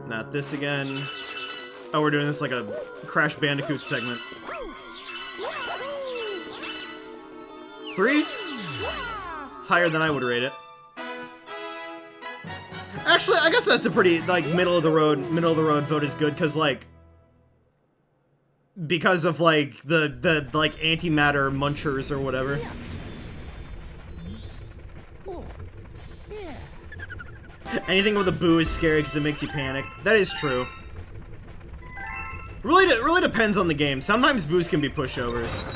Not this again. Oh, we're doing this like a Crash Bandicoot segment. 3? It's higher than I would rate it. Actually, I guess that's a pretty, like, middle of the road vote is good, because of, like, the like, antimatter munchers or whatever. Anything with a boo is scary because it makes you panic. That is true. Really depends on the game. Sometimes boos can be pushovers.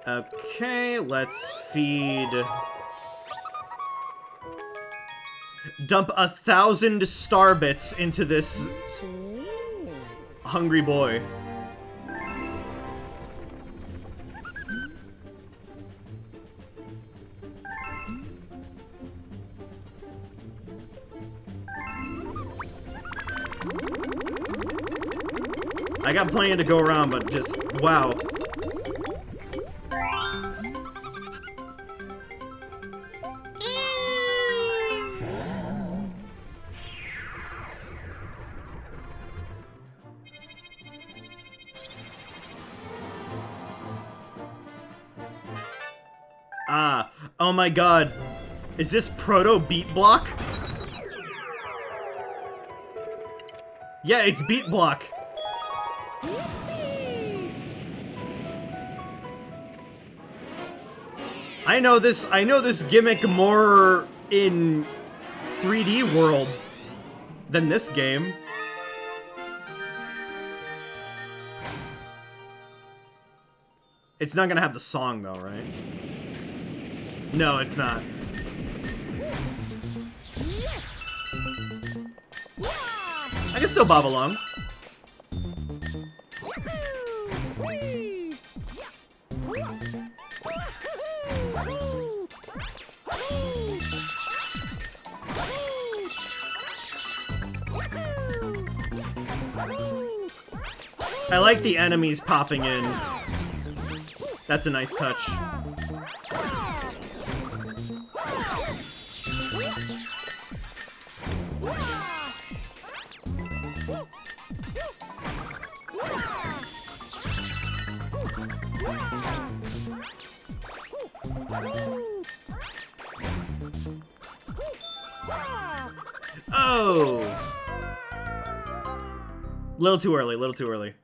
Okay, let's feed... Dump 1,000 star bits into this hungry boy. I got plenty to go around, but just, wow. Ah, oh my god. Is this proto beat block? Yeah, it's beat block. I know this gimmick more in 3D World than this game. It's not gonna have the song though, right? No, it's not. I can still bob along. I like the enemies popping in. That's a nice touch. Oh! Little too early, little too early.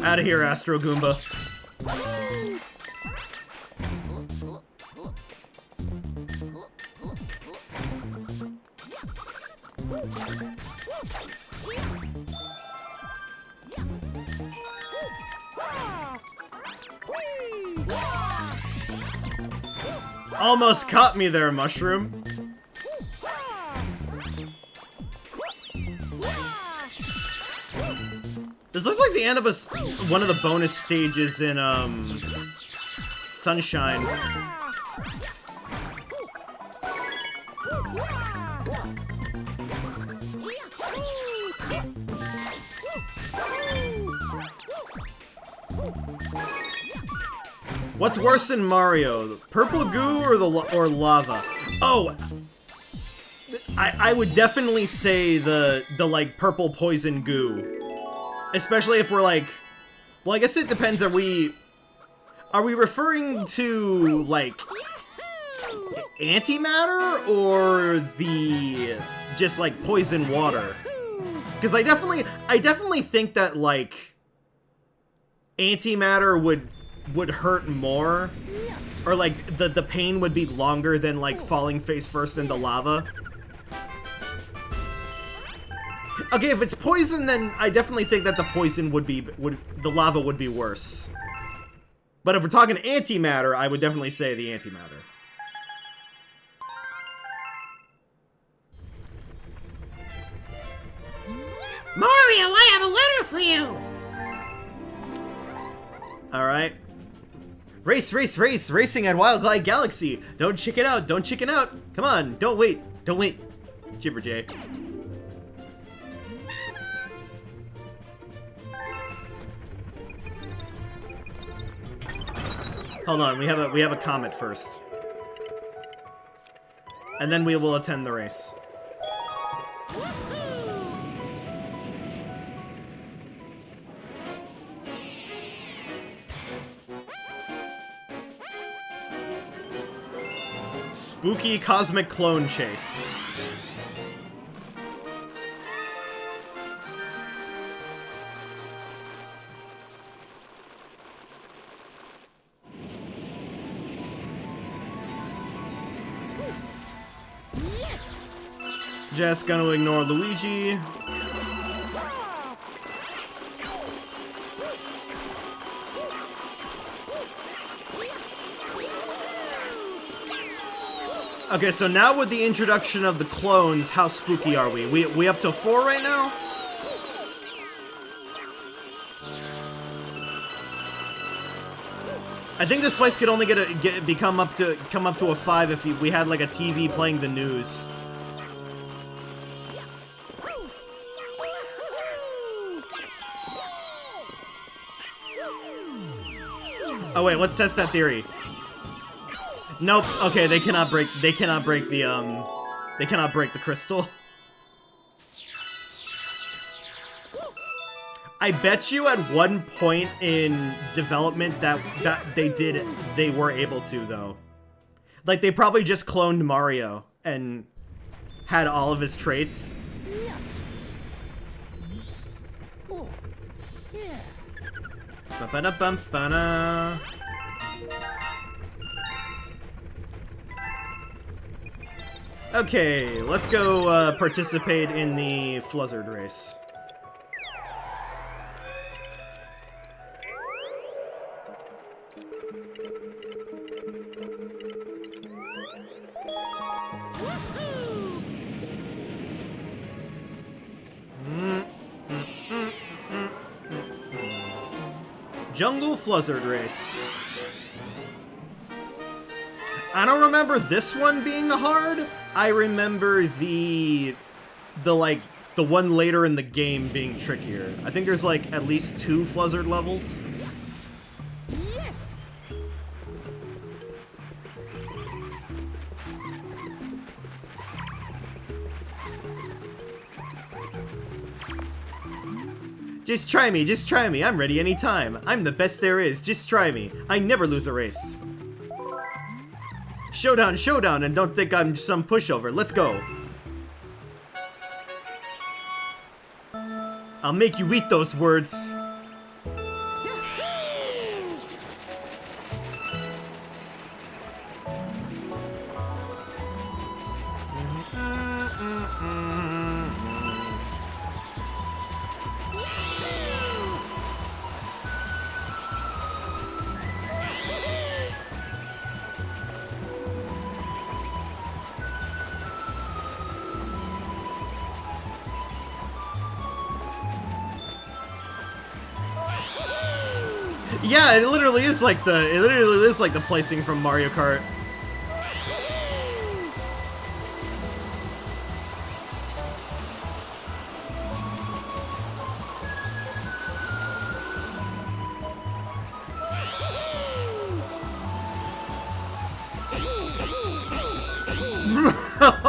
Out of here, Astro Goomba. Almost caught me there, Mushroom. This looks like the end of one of the bonus stages in, Sunshine. What's worse than Mario? The purple goo or lava? Oh, I would definitely say the like purple poison goo. Especially if we're like, well, I guess it depends. Are we referring to like antimatter or the just like poison water? Because I definitely think that like antimatter would hurt more, or like the pain would be longer than like falling face first into lava. Okay, if it's poison, then I definitely think that the poison the lava would be worse. But if we're talking antimatter, I would definitely say the antimatter. Mario, I have a letter for you! Alright. Race, race, race! Racing at Wild Glide Galaxy! Don't chicken out, don't chicken out! Come on, don't wait, don't wait. Jibber Jay. Hold on, we have a comet first. And then we will attend the race. Spooky Cosmic Clone Chase. Just gonna ignore Luigi. Okay, so now with the introduction of the clones, how spooky are we? We up to 4 right now? I think this place could only come up to a 5 if we had like a TV playing the news. Oh wait, let's test that theory. Nope. Okay, they cannot break the crystal. I bet you at one point in development that they were able to though. Like they probably just cloned Mario and had all of his traits. Ba-ba-da-bum-ba-da. Okay, let's go participate in the Fluzzard race. Jungle Fluzzard race. I don't remember this one being hard. I remember the one later in the game being trickier. I think there's like at least 2 Fluzzard levels. Yes. Just try me, just try me. I'm ready anytime. I'm the best there is. Just try me. I never lose a race. Showdown, showdown, and don't think I'm some pushover. Let's go. I'll make you eat those words. Yeah, it literally is like the placing from Mario Kart.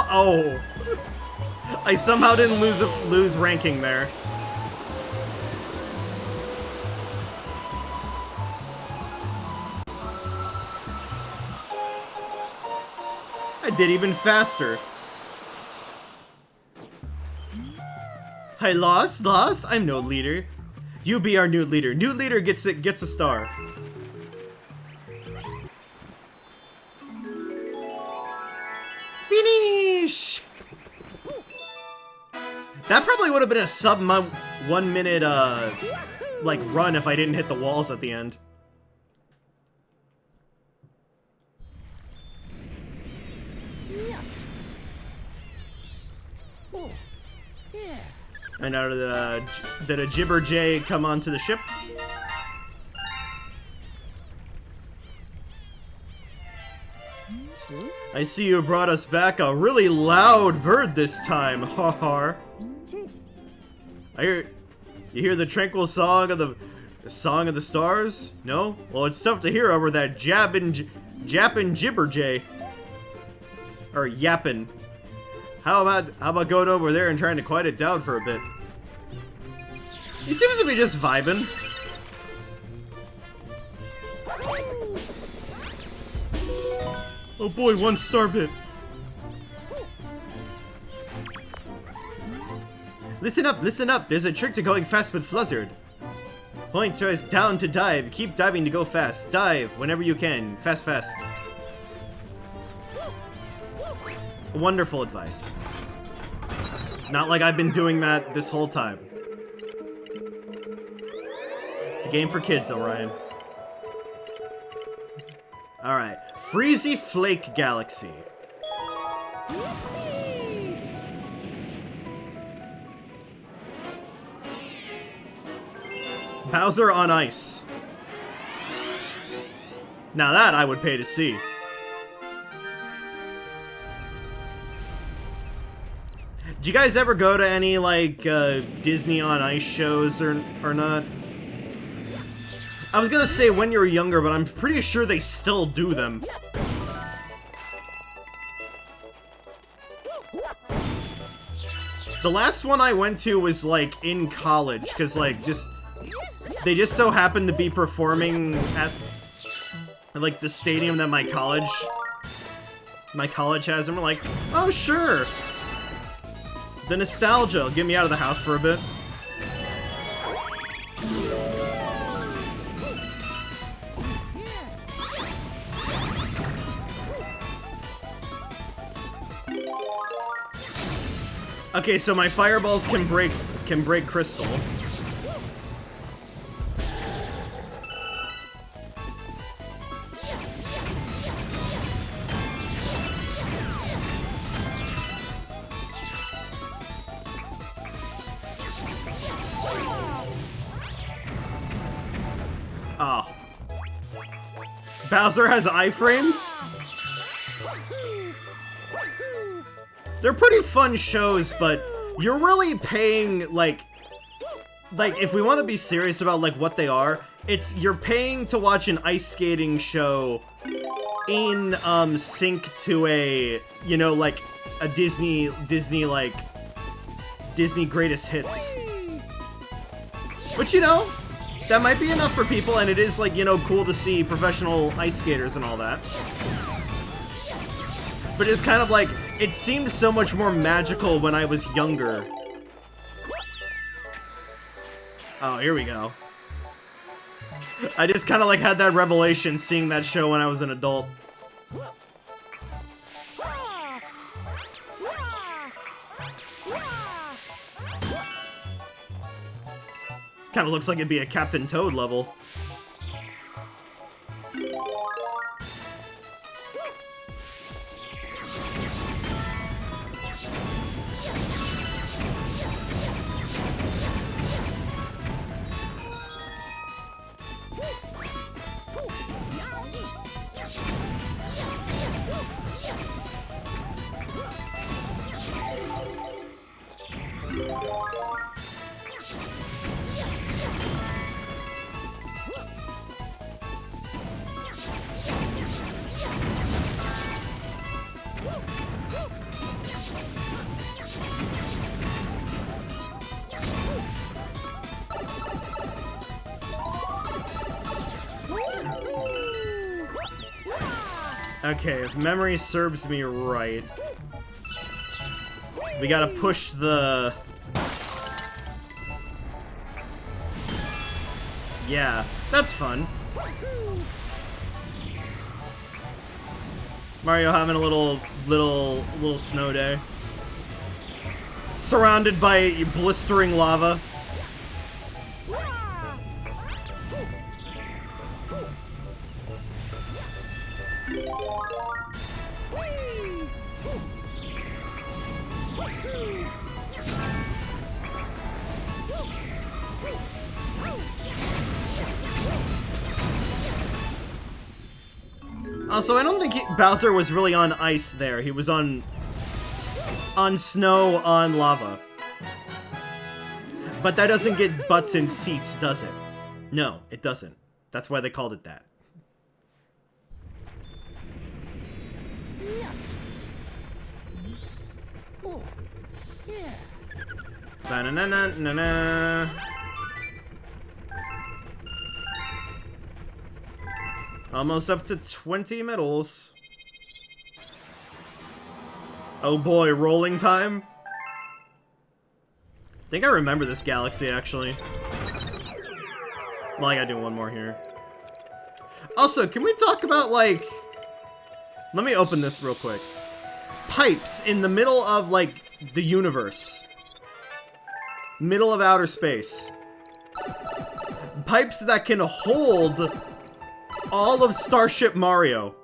Oh, I somehow didn't lose ranking there. I did even faster. I lost? I'm no leader. You be our new leader. New leader gets a star. Finish! That probably would have been a sub 1 minute, like, run if I didn't hit the walls at the end. Oh, yeah. And now did a Gibber Jay come onto the ship? I see you brought us back a really loud bird this time, ha ha. You hear the tranquil song of the song of the stars? No? Well, it's tough to hear over that jappin' Gibber Jay. Or yappin'. How about going over there and trying to quiet it down for a bit? He seems to be just vibing. Oh boy, 1 star bit. Listen up, listen up. There's a trick to going fast with Fluzzard. Point tries down to dive. Keep diving to go fast. Dive whenever you can. Fast, fast. Wonderful advice. Not like I've been doing that this whole time. It's a game for kids, Orion. Alright. Freezy Flake Galaxy. Bowser on ice. Now that I would pay to see. Did you guys ever go to any, like, Disney on Ice shows or not? I was gonna say when you were younger, but I'm pretty sure they still do them. The last one I went to was, like, in college, because, like, they just so happened to be performing at, like, the stadium that my college has, and we're like, oh, sure. The nostalgia will get me out of the house for a bit. Okay, so my fireballs can break crystal. Oh. Bowser has iframes? They're pretty fun shows, but you're really paying, like, if we want to be serious about, like, what they are, you're paying to watch an ice skating show in, sync to a, you know, like, a Disney greatest hits. But, you know, that might be enough for people, and it is, like, you know, cool to see professional ice skaters and all that. But it's kind of like, it seemed so much more magical when I was younger. Oh, here we go. I just kind of like had that revelation seeing that show when I was an adult. Kind of looks like it'd be a Captain Toad level. Okay, if memory serves me right, we gotta push the... Yeah, that's fun. Mario having a little snow day. surrounded by blistering lava. Also, I don't think Bowser was really on ice there. He was on snow, on lava. But that doesn't get butts in seats, does it? No, it doesn't. That's why they called it that. Oh, yeah. Ba-na-na-na-na-na. Almost up to 20 medals. Oh boy, rolling time? I think I remember this galaxy, actually. Well, I gotta do one more here. Also, can we talk about, like... Let me open this real quick. Pipes in the middle of, like, the universe. Middle of outer space. Pipes that can hold all of Starship Mario.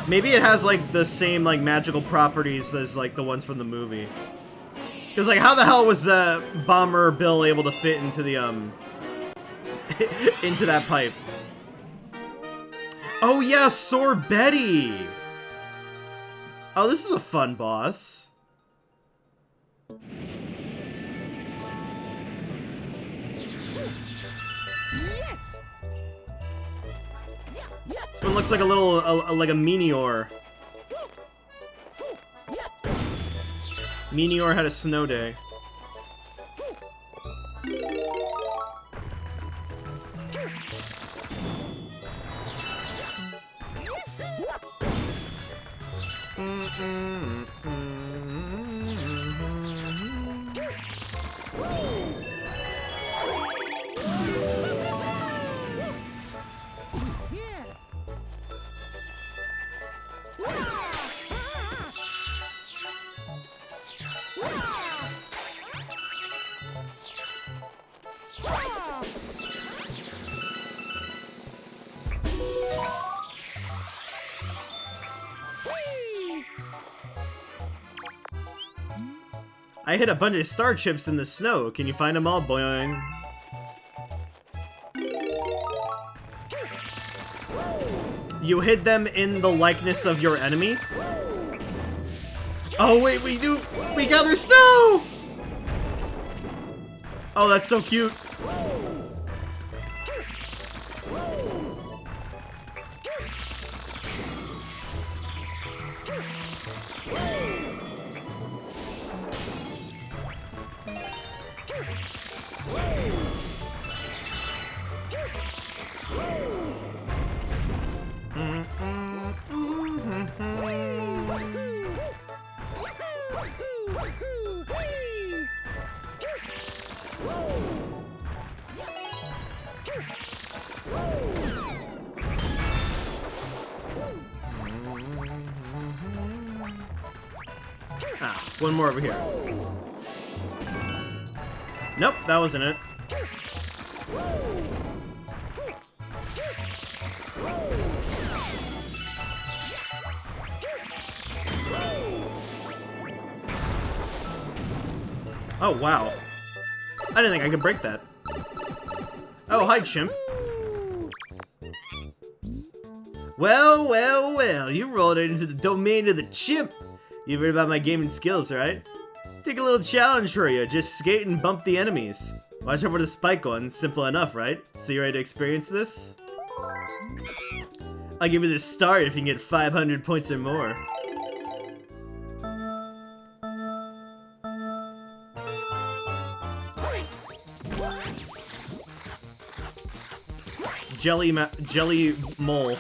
Maybe it has, like, the same, like, magical properties as, like, the ones from the movie. Because, like, how the hell was Bomber Bill able to fit into the, into that pipe? Oh, yeah, Sore Betty! Oh, this is a fun boss. Yes. This one looks like a little, like a meteor. Meteor had a snow day. I hit a bunch of star chips in the snow. Can you find them all, boing? You hid them in the likeness of your enemy? Oh wait, we gather snow! Oh, that's so cute. Ah, one more over here. Nope, that wasn't it. Oh, wow. I didn't think I could break that. Oh, hi, chimp. Well, well, well, you rolled it into the domain of the chimp. You've heard about my gaming skills, right? Take a little challenge for you. Just skate and bump the enemies. Watch out for the spike one. Simple enough, right? So you ready to experience this? I'll give you the start if you can get 500 points or more. Jelly mole.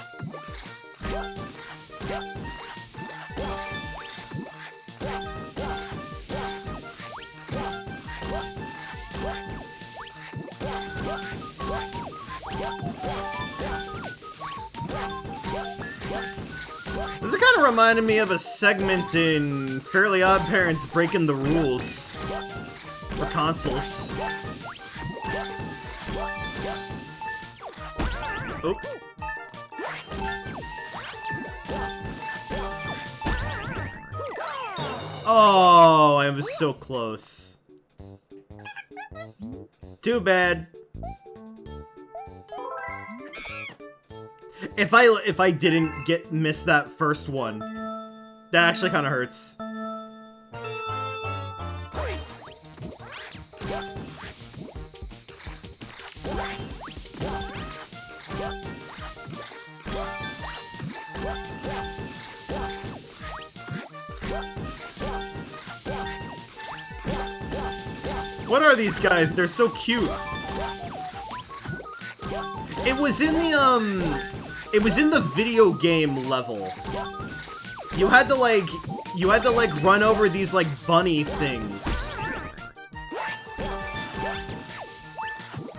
kind of reminded me of a segment in Fairly Odd Parents Breaking the Rules for consoles. Oh. Oh, I was so close. Too bad. If I didn't miss that first one, that actually kind of hurts. What are these guys? They're so cute. It was in the video game level. You had to like run over these like bunny things.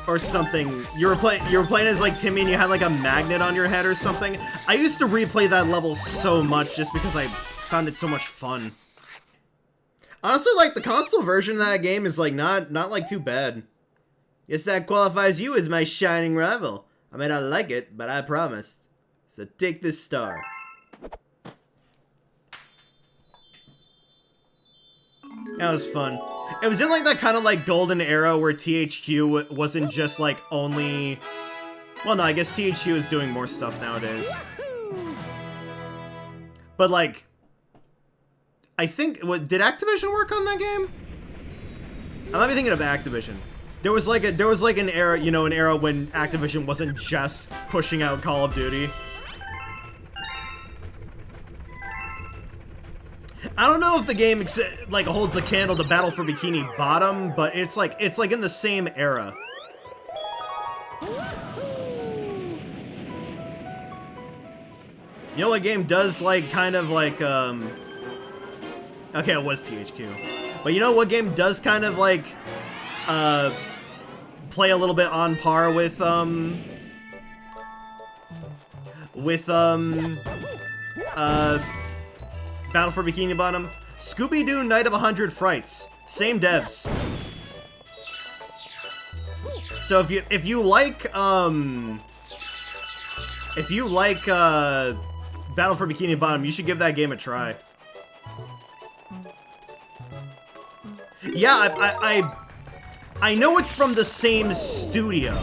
Or something. You were playing as like Timmy and you had like a magnet on your head or something. I used to replay that level so much just because I found it so much fun. Honestly, like, the console version of that game is, like, not like, too bad. Guess that qualifies you as my shining rival. I may not like it, but I promised. So take this star. That was fun. It was in, like, that kind of, like, golden era where THQ wasn't just, like, only... Well, no, I guess THQ is doing more stuff nowadays. But, like... I think, did Activision work on that game? I might be thinking of Activision. There was like an era, you know, an era when Activision wasn't just pushing out Call of Duty. I don't know if the game like holds a candle to Battle for Bikini Bottom, but it's like in the same era. You know what game does like kind of like okay, it was THQ. But you know what game does kind of, like, play a little bit on par with, Battle for Bikini Bottom? Scooby-Doo Night of 100 Frights. Same devs. So if you like, Battle for Bikini Bottom, you should give that game a try. Yeah, I know it's from the same studio.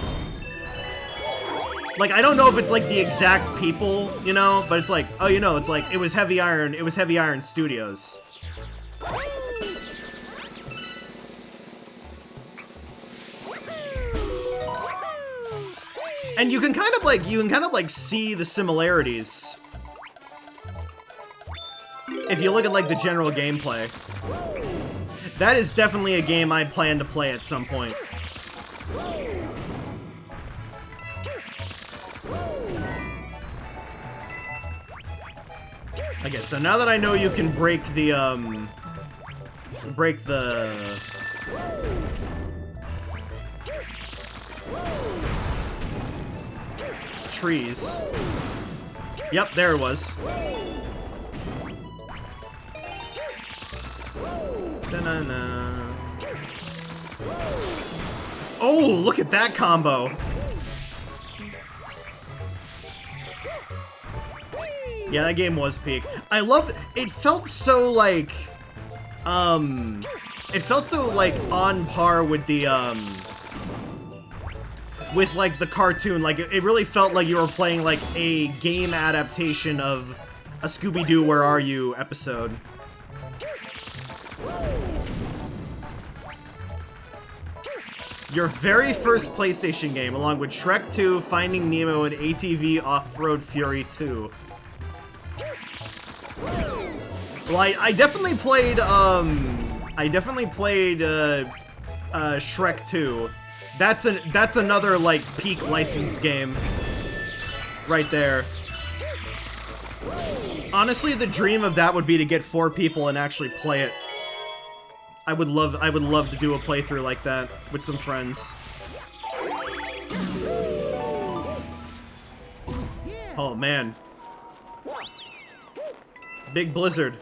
Like, I don't know if it's, like, the exact people, you know? But it's like, oh, you know, it's like, it was Heavy Iron Studios. And you can kind of, like, see the similarities. If you look at, like, the general gameplay. That is definitely a game I plan to play at some point. Okay, so now that I know you can break the trees. Yep, there it was. Da-na-na. Oh, look at that combo. Yeah, that game was peak. I loved it. It felt so like on par with the with like the cartoon. Like it really felt like you were playing like a game adaptation of a Scooby-Doo Where Are You episode. Your very first PlayStation game, along with Shrek 2, Finding Nemo, and ATV Off-Road Fury 2. Well, I definitely played, Shrek 2. That's another, like, peak licensed game. Right there. Honestly, the dream of that would be to get 4 people and actually play it. I would love to do a playthrough like that with some friends. Oh man. Big blizzard.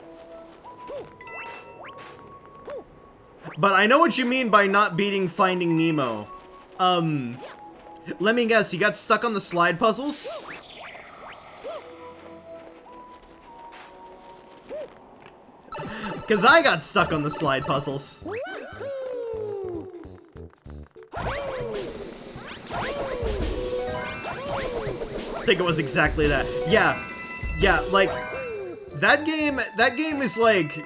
But I know what you mean by not beating Finding Nemo. Let me guess, you got stuck on the slide puzzles? Because I got stuck on the slide puzzles. I think it was exactly that. Yeah, like, that game is like,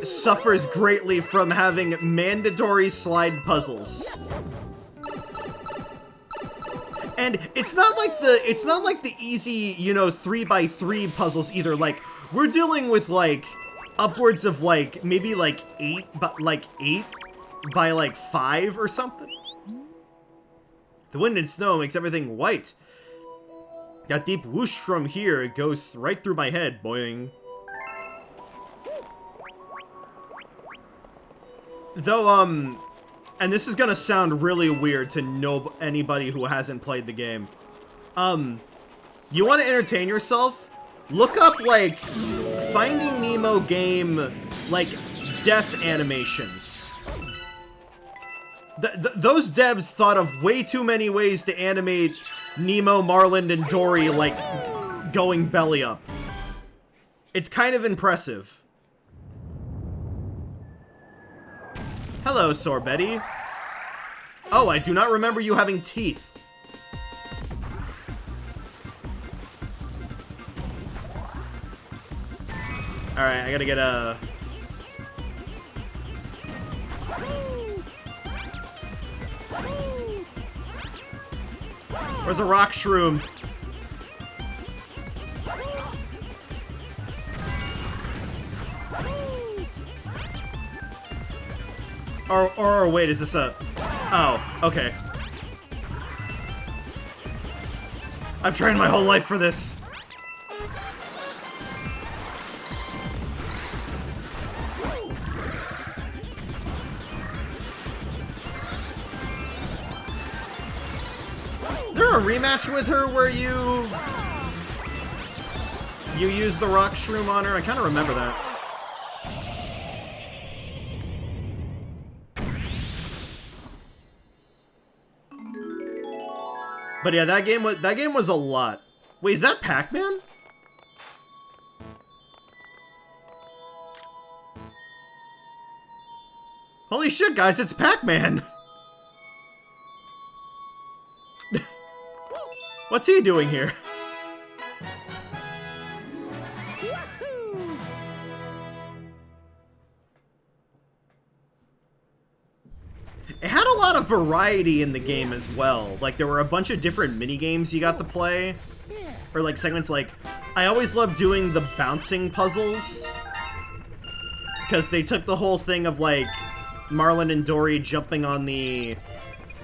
suffers greatly from having mandatory slide puzzles. And it's not like the easy, you know, 3x3 puzzles either. Like, we're dealing with like upwards of like maybe like 8 by like 5 or something. The wind and snow makes everything white. That deep whoosh from here goes right through my head, boing. Though, and this is gonna sound really weird to anybody who hasn't played the game. You want to entertain yourself? Look up, like, Finding Nemo game, like, death animations. Those devs thought of way too many ways to animate Nemo, Marlin, and Dory, like, going belly up. It's kind of impressive. Hello, Sorbetti. Oh, I do not remember you having teeth. Alright, I gotta get a... Where's a rock shroom? Or wait, is this a... Oh, okay. I've trained my whole life for this. Is there a rematch with her where you use the rock shroom on her? I kind of remember that. But yeah, that game was a lot. Wait, is that Pac-Man? Holy shit, guys, it's Pac-Man! What's he doing here? It had a lot of variety in the game as well. Like, there were a bunch of different mini-games you got to play. Or, like, segments like... I always loved doing the bouncing puzzles. Because they took the whole thing of, like, Marlin and Dory jumping on the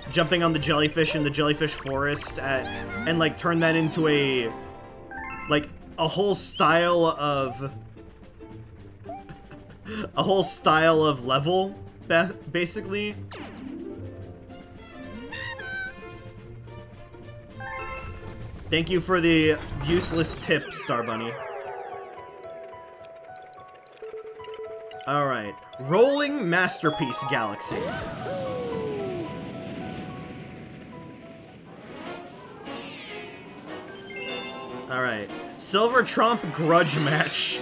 jellyfish in the jellyfish forest and, like, turned that into a... like, a whole style of... a whole style of level, basically. Thank you for the useless tip, Star Bunny. Alright. Rolling Masterpiece Galaxy. Alright. Silver Trump Grudge Match.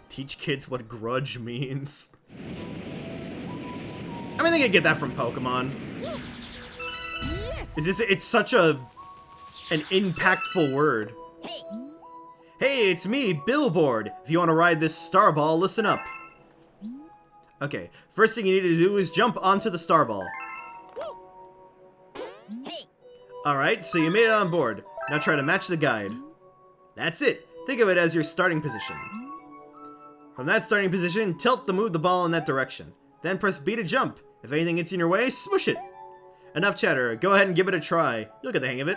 Teach kids what grudge means. I mean, they could get that from Pokemon. It's such an impactful word. Hey, it's me, Billboard. If you want to ride this Starball, listen up. Okay, first thing you need to do is jump onto the Starball. Alright, so you made it on board. Now try to match the guide. That's it. Think of it as your starting position. From that starting position, tilt to move the ball in that direction. Then press B to jump. If anything gets in your way, smush it. Enough chatter. Go ahead and give it a try. You'll get the hang of it.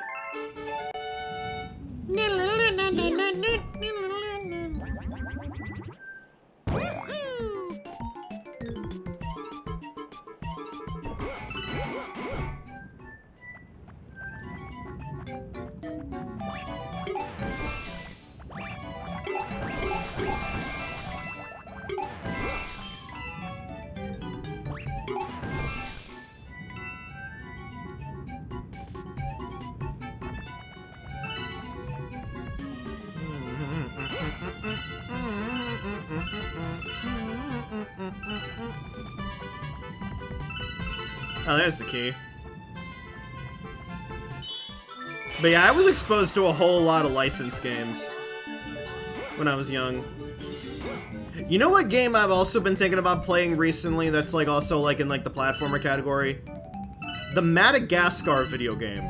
Oh, there's the key. But yeah, I was exposed to a whole lot of licensed games when I was young. You know what game I've also been thinking about playing recently that's like also like in like the platformer category? The Madagascar video game.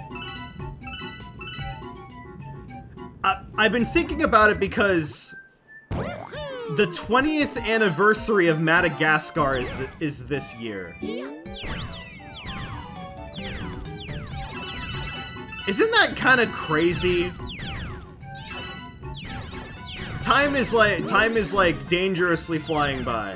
I've been thinking about it because the 20th anniversary of Madagascar is this year. Isn't that kind of crazy? Time is like dangerously flying by.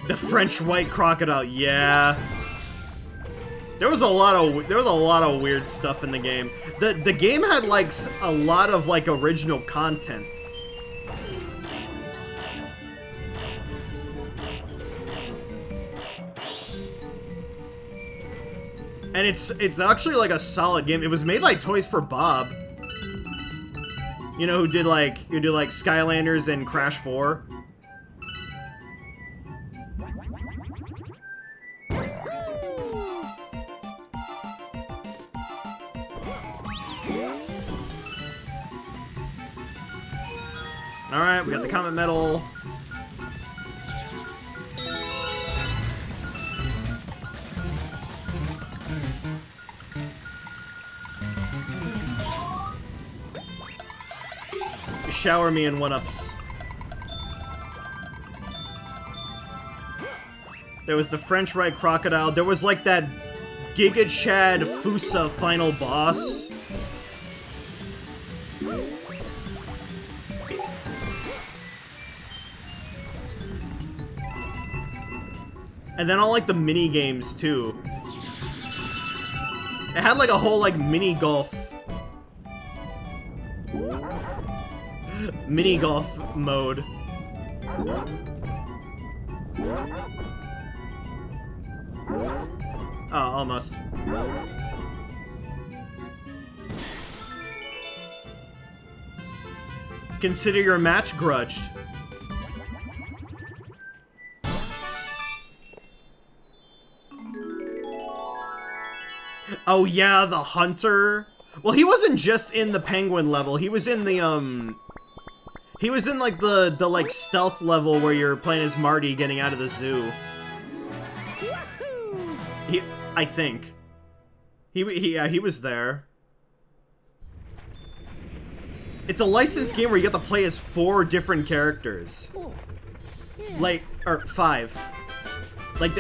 The French white crocodile, yeah. There was a lot of weird stuff in the game. The game had like a lot of like original content. And it's actually like a solid game. It was made by Toys for Bob. You know who did like Skylanders and Crash 4? Alright, we got the Comet Medal. Shower me in one-ups. There was the French Right Crocodile. There was like that Giga Chad Fusa final boss. And then all like the mini games too. It had like a whole like mini golf mode. Oh, almost. Consider your match grudged. Oh yeah, the hunter. Well, he wasn't just in the penguin level. He was in the he was in like the like stealth level where you're playing as Marty getting out of the zoo. I think. Yeah, he was there. It's a licensed game where you get to play as 4 different characters. Like, or 5. Like,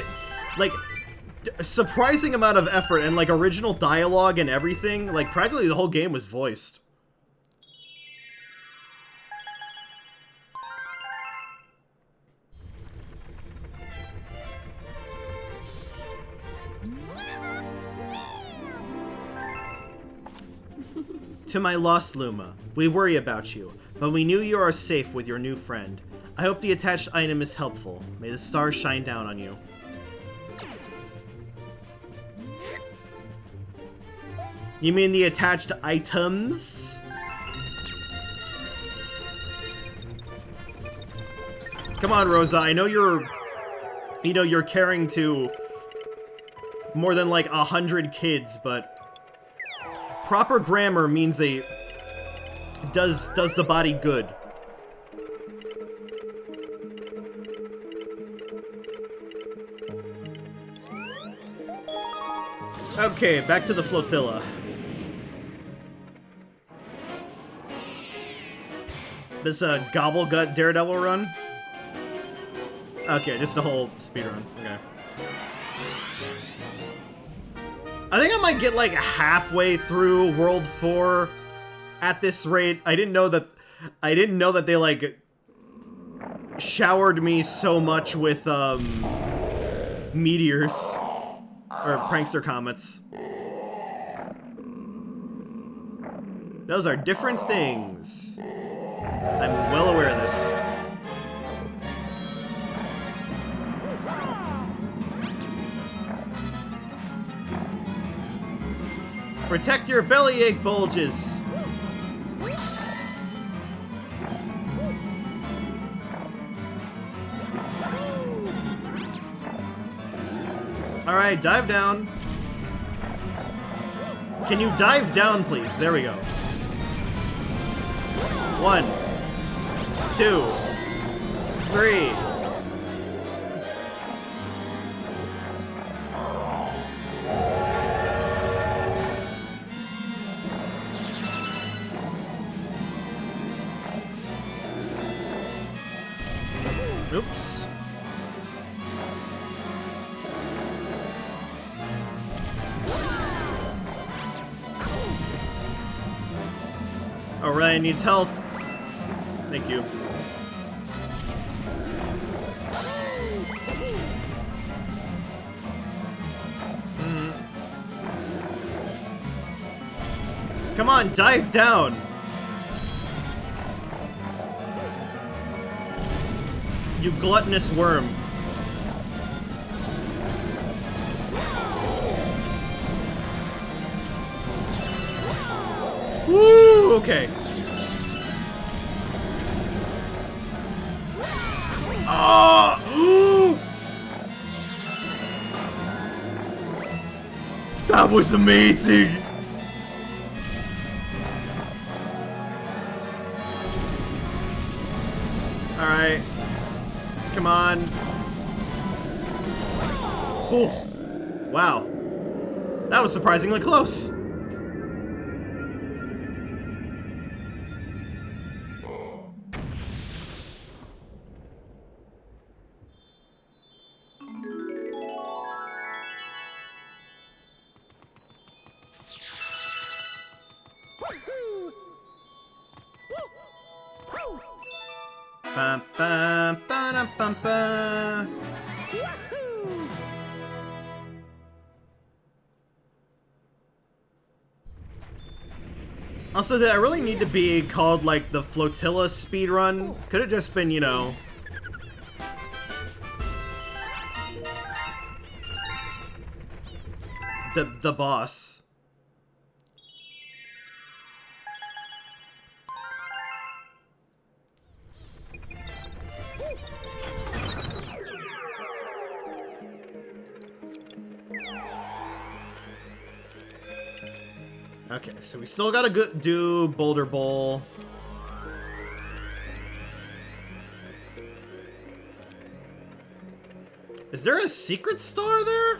a surprising amount of effort and like original dialogue and everything. Like, practically the whole game was voiced. To my lost Luma, we worry about you, but we knew you are safe with your new friend. I hope the attached item is helpful. May the stars shine down on you. You mean the attached items? Come on, Rosa, I know you're caring to more than like 100 kids, but proper grammar means does the body good. Okay, back to the flotilla. This Gobblegut Daredevil run? Okay, just a whole speedrun. Okay. I think I might get like halfway through World 4 at this rate. I didn't know that they like showered me so much with meteors or prankster comets. Those are different things. I'm well aware of this. Protect your bellyache bulges. Alright, dive down. Can you dive down, please? There we go. 1, 2, 3. Oops. Orion needs health. Thank you. Come on, dive down. You gluttonous worm. Woo! Okay. Oh! That was amazing. All right. Come on. Oh. Wow. That was surprisingly close. Bum, bum, ba-dum, bum, ba. Also, did I really need to be called, like, the Flotilla speedrun? Could have just been, you know... The boss. Okay, so we still gotta do Boulder Bowl. Is there a secret star there?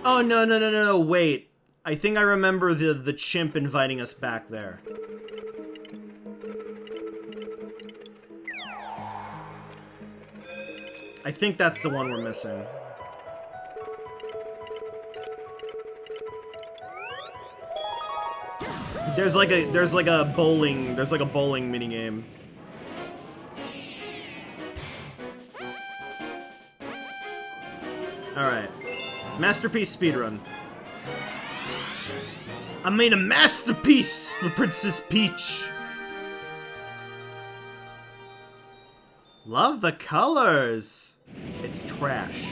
Oh, no, wait. I think I remember the chimp inviting us back there. I think that's the one we're missing. There's like a bowling minigame. Alright. Masterpiece speedrun. I made a masterpiece for Princess Peach. Love the colors. It's trash.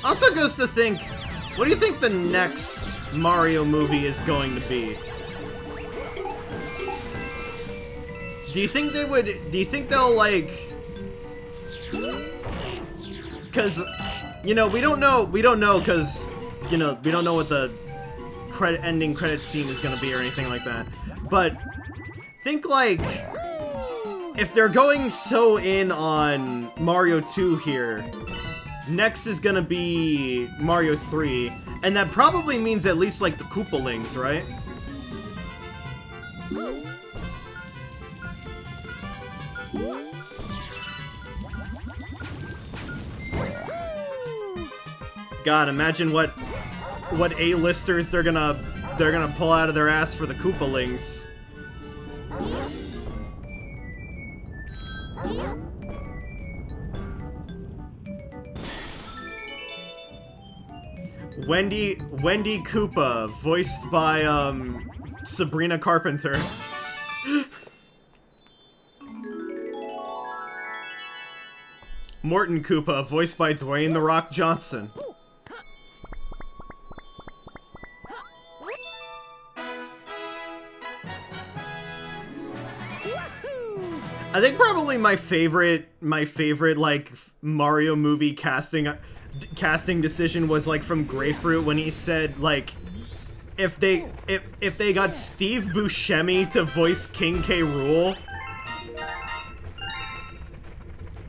Also goes to think, what do you think the next Mario movie is going to be? Do you think they'll like... Cause, you know, we don't know cause you know, we don't know what the ending credit scene is gonna be or anything like that. But think like if they're going so in on Mario 2 here, next is gonna be Mario 3, and that probably means at least like the Koopalings, right? God, imagine what A-listers they're gonna pull out of their ass for the Koopalings. Wendy Koopa, voiced by Sabrina Carpenter. Morton Koopa, voiced by Dwayne "The Rock" Johnson. I think probably my favorite like Mario movie casting decision was like from Grapefruit when he said like if they got Steve Buscemi to voice King K. Rool,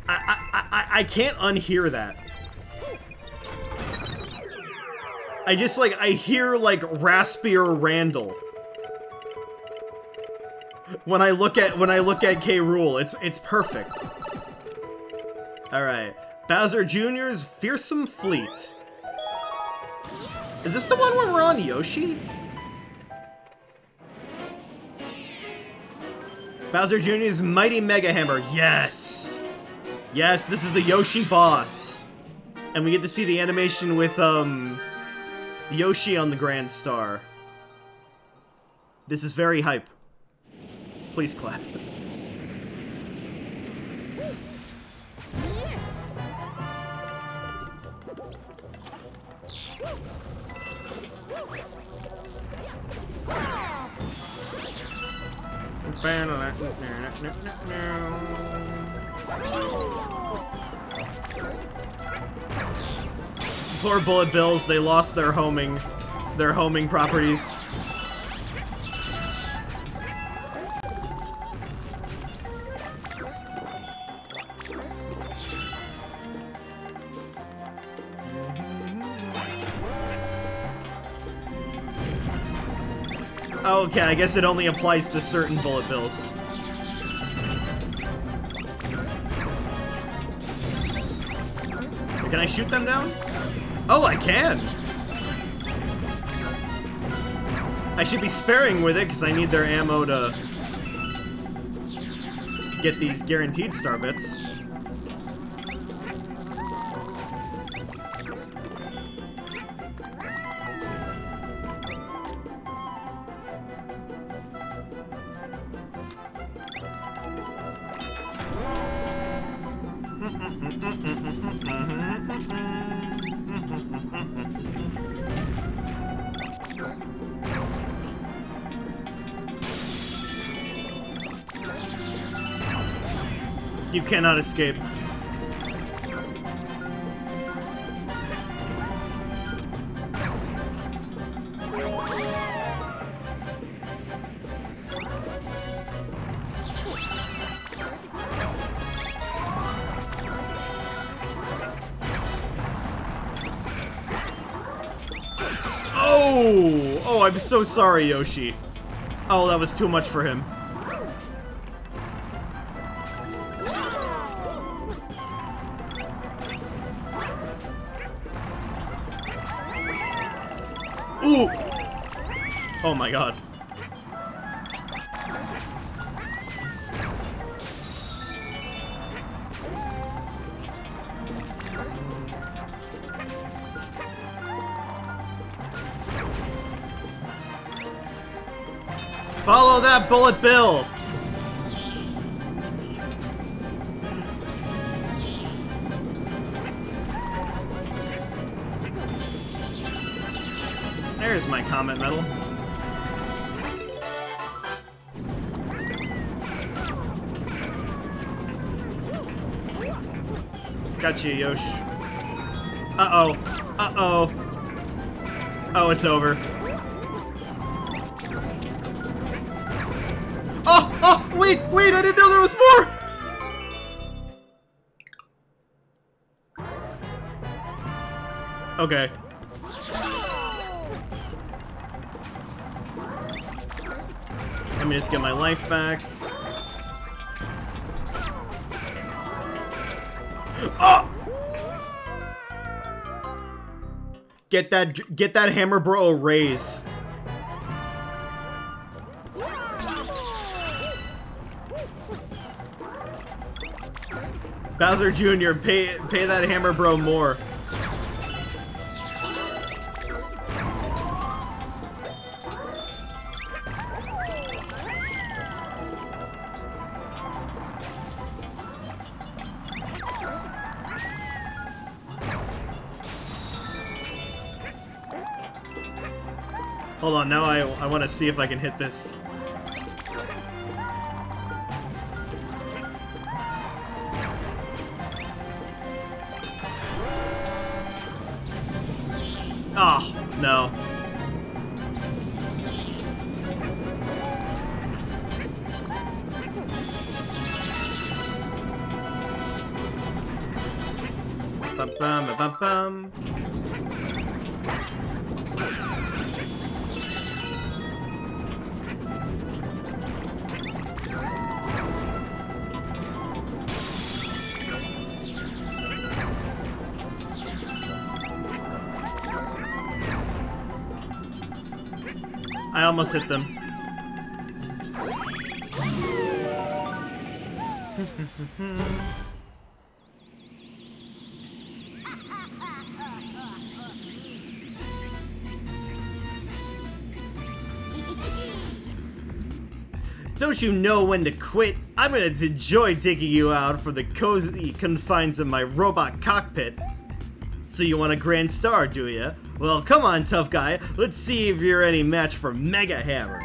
I can't unhear that. I just like I hear like raspier Randall. When I look at K. Rool, it's perfect. All right, Bowser Jr.'s Fearsome Fleet. Is this the one where we're on Yoshi? Bowser Jr.'s Mighty Mega Hammer. Yes, yes, this is the Yoshi boss, and we get to see the animation with Yoshi on the Grand Star. This is very hype. Please clap. Poor Bullet Bills, they lost their homing properties. Okay, I guess it only applies to certain Bullet Bills. Can I shoot them down? Oh, I can! I should be sparing with it, because I need their ammo to get these guaranteed star bits. You cannot escape. Oh! Oh, I'm so sorry, Yoshi. Oh, that was too much for him. Ooh! Oh my god. Follow that Bullet Bill! There's my Comet Medal. Gotcha, Yosh. Uh-oh. Uh-oh. Oh, it's over. Oh! Oh! Wait! Wait! I didn't know there was more! Okay. Let me just get my life back. Oh! Get that hammer bro a raise. Bowser Jr., pay that hammer bro more. Hold on, now I want to see if I can hit this. Oh, no. Bum bum ba, bum bum. I almost hit them. Don't you know when to quit? I'm gonna enjoy taking you out from the cozy confines of my robot cockpit. So you want a grand star, do ya? Well, come on, tough guy. Let's see if you're any match for Mega Hammer.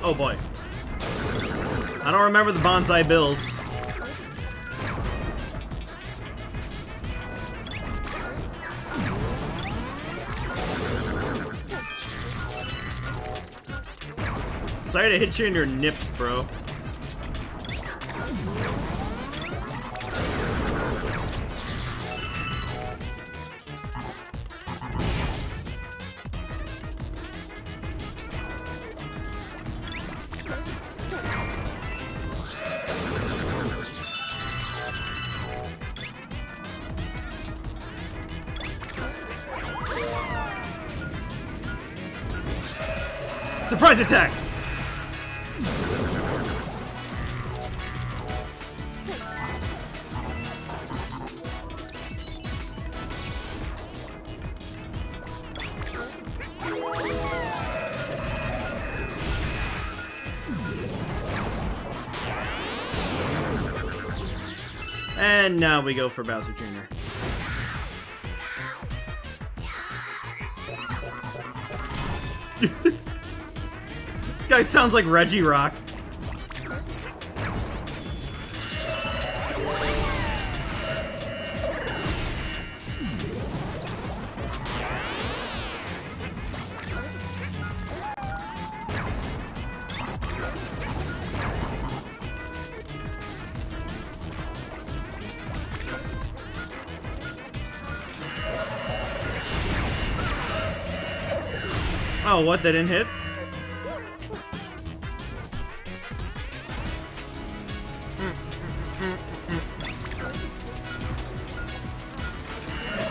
Oh boy. I don't remember the Bonsai Bills. Sorry to hit you in your nips, bro. Surprise attack! And now we go for Bowser Jr. Guy sounds like Reggie Rock. Oh, what? They didn't hit?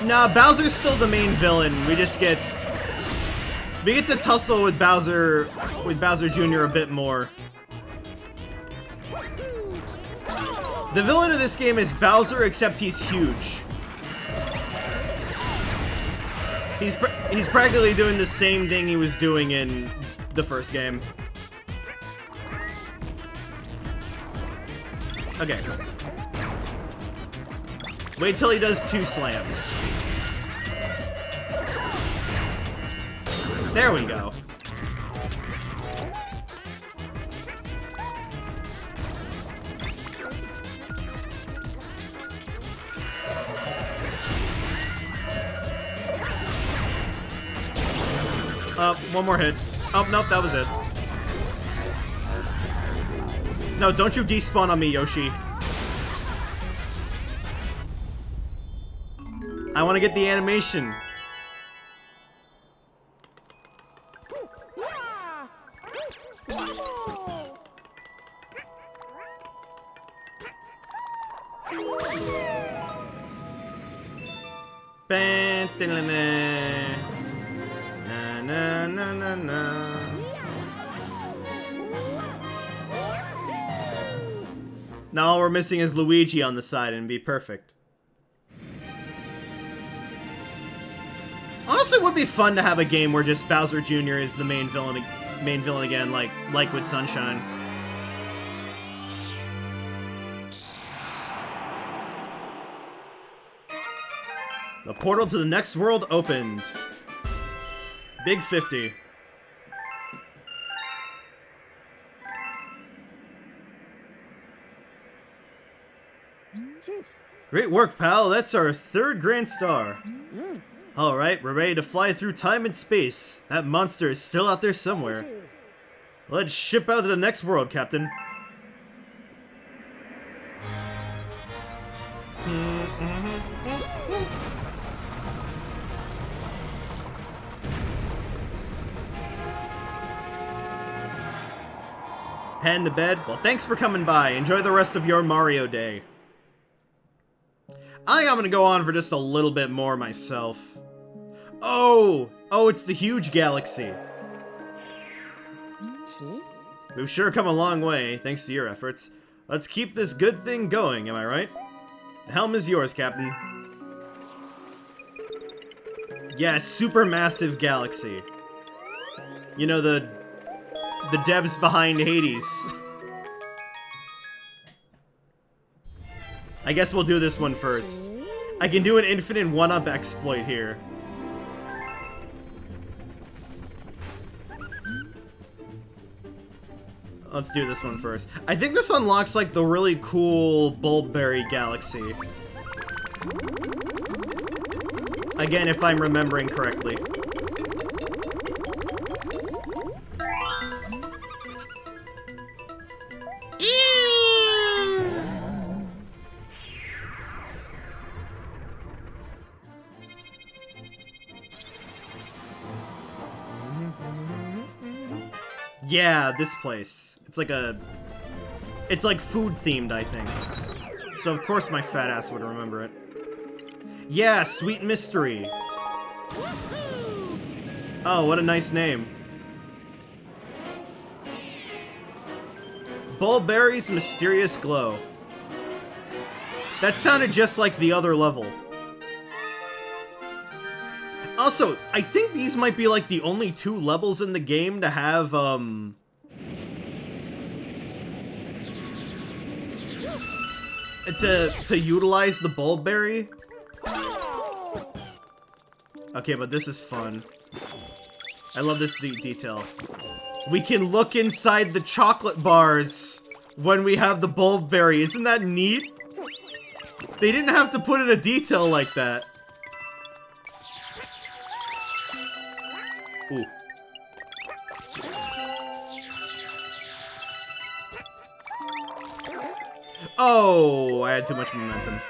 Nah, Bowser's still the main villain. We get to tussle with Bowser Jr. a bit more. The villain of this game is Bowser, except he's huge. He's practically doing the same thing he was doing in the first game. Okay. Wait till he does 2 slams. There we go. One more hit. Oh, nope, that was it. No, don't you despawn on me, Yoshi. I want to get the animation. Na na na na na. Now all we're missing is Luigi on the side and be perfect. Honestly, it would be fun to have a game where just Bowser Jr. is the main villain again, like with Sunshine. The portal to the next world opened. Big 50. Great work, pal. That's our 3rd Grand Star. Alright, we're ready to fly through time and space. That monster is still out there somewhere. Let's ship out to the next world, Captain. Heading to bed? Well, thanks for coming by. Enjoy the rest of your Mario Day. I think I'm gonna go on for just a little bit more myself. Oh, it's the huge galaxy. We've sure come a long way, thanks to your efforts. Let's keep this good thing going, am I right? The helm is yours, Captain. Yeah, supermassive galaxy. You know, the devs behind Hades. I guess we'll do this one first. I can do an infinite one-up exploit here. Let's do this one first. I think this unlocks, like, the really cool Bulbberry Galaxy. Again, if I'm remembering correctly. Yeah, this place. It's like food themed, I think. So of course my fat ass would remember it. Yeah, Sweet Mystery. Oh, what a nice name. Bulbberry's Mysterious Glow. That sounded just like the other level. Also, I think these might be like the only 2 levels in the game to have, to utilize the Bulbberry. Okay, but this is fun. I love this detail. We can look inside the chocolate bars when we have the Bulbberry. Isn't that neat? They didn't have to put in a detail like that. Ooh. Oh, I had too much momentum.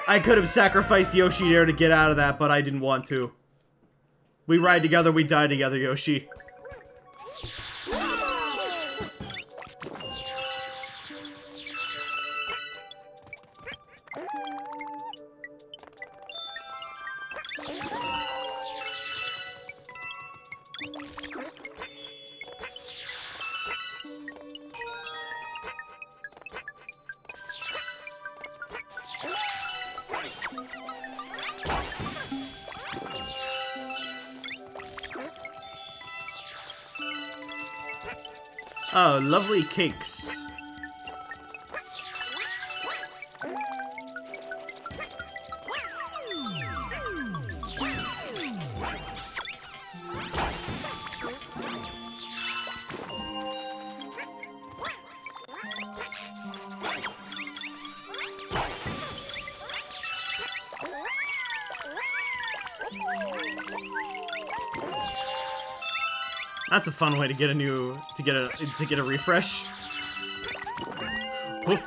I could have sacrificed Yoshi there to get out of that, but I didn't want to. We ride together, we die together, Yoshi. Oh, lovely cakes. That's a fun way to get a refresh. Oh.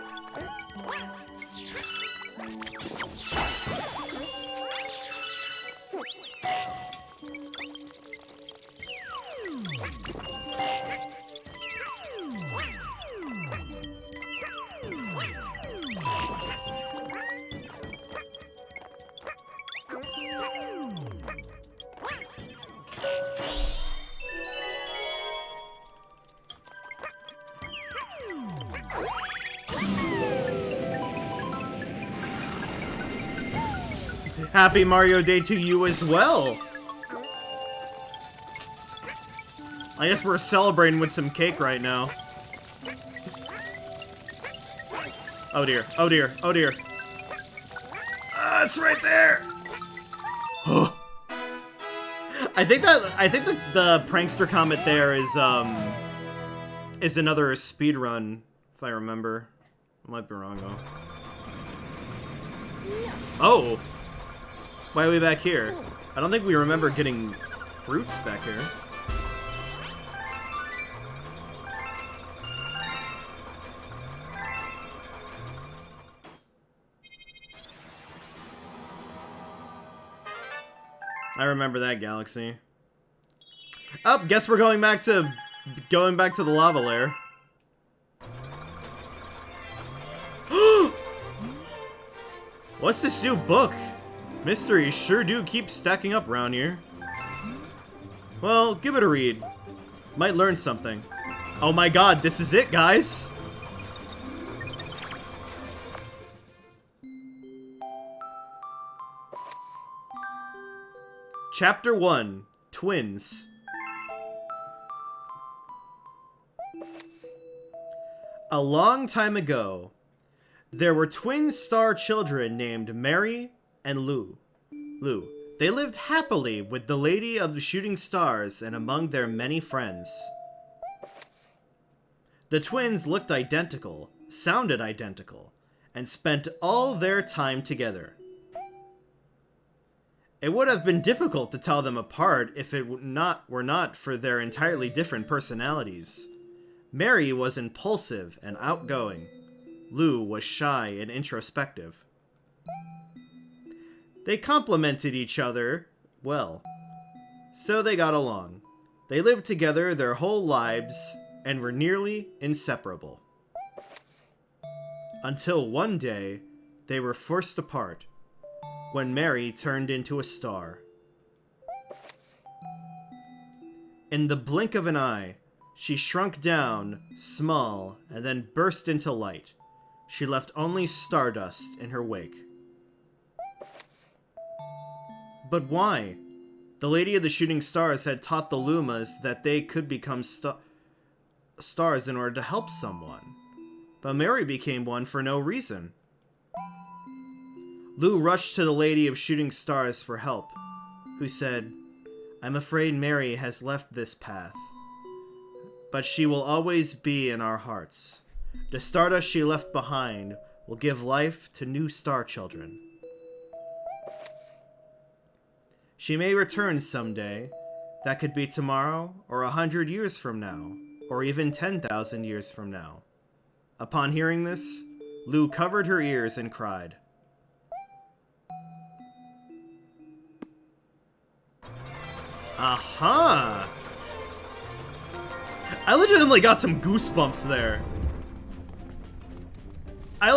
Happy Mario Day to you as well! I guess we're celebrating with some cake right now. Oh dear, oh dear, oh dear. Ah, it's right there! I think the prankster comment there is another speed run, if I remember. I might be wrong though. Oh! Why are we back here? I don't think we remember getting fruits back here. I remember that galaxy. Oh, guess we're going back to the lava lair. What's this new book? Mysteries sure do keep stacking up around here. Well, give it a read. Might learn something. Oh my god, this is it, guys! Chapter 1, Twins. A long time ago, there were twin star children named Mary and Lou. They lived happily with the Lady of the Shooting Stars and among their many friends. The twins looked identical, sounded identical, and spent all their time together. It would have been difficult to tell them apart if it were not for their entirely different personalities. Mary was impulsive and outgoing. Lou was shy and introspective. They complemented each other well, so they got along. They lived together their whole lives and were nearly inseparable. Until one day, they were forced apart, when Mary turned into a star. In the blink of an eye, she shrunk down, small, and then burst into light. She left only stardust in her wake. But why? The Lady of the Shooting Stars had taught the Lumas that they could become stars in order to help someone. But Mary became one for no reason. Lou rushed to the Lady of Shooting Stars for help, who said, "I'm afraid Mary has left this path, but she will always be in our hearts. The stardust she left behind will give life to new star children. She may return someday. That could be tomorrow, or 100 years from now, or even 10,000 years from now." Upon hearing this, Lou covered her ears and cried. Aha! I legitimately got some goosebumps there. I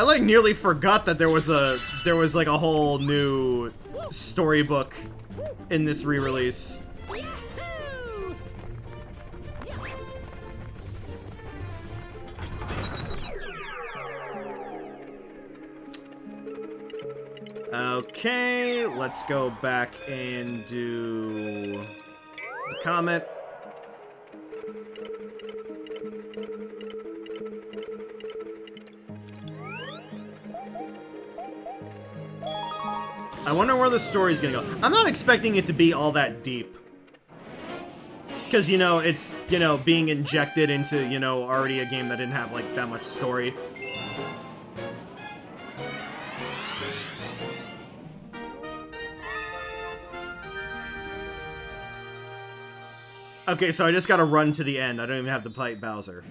like nearly forgot that there was like a whole new storybook in this re-release. Okay, let's go back and do the comet. wonder where the story's gonna go. I'm not expecting it to be all that deep. Because, you know, it's, you know, being injected into, you know, already a game that didn't have, like, that much story. Okay, so I just gotta run to the end. I don't even have to fight Bowser.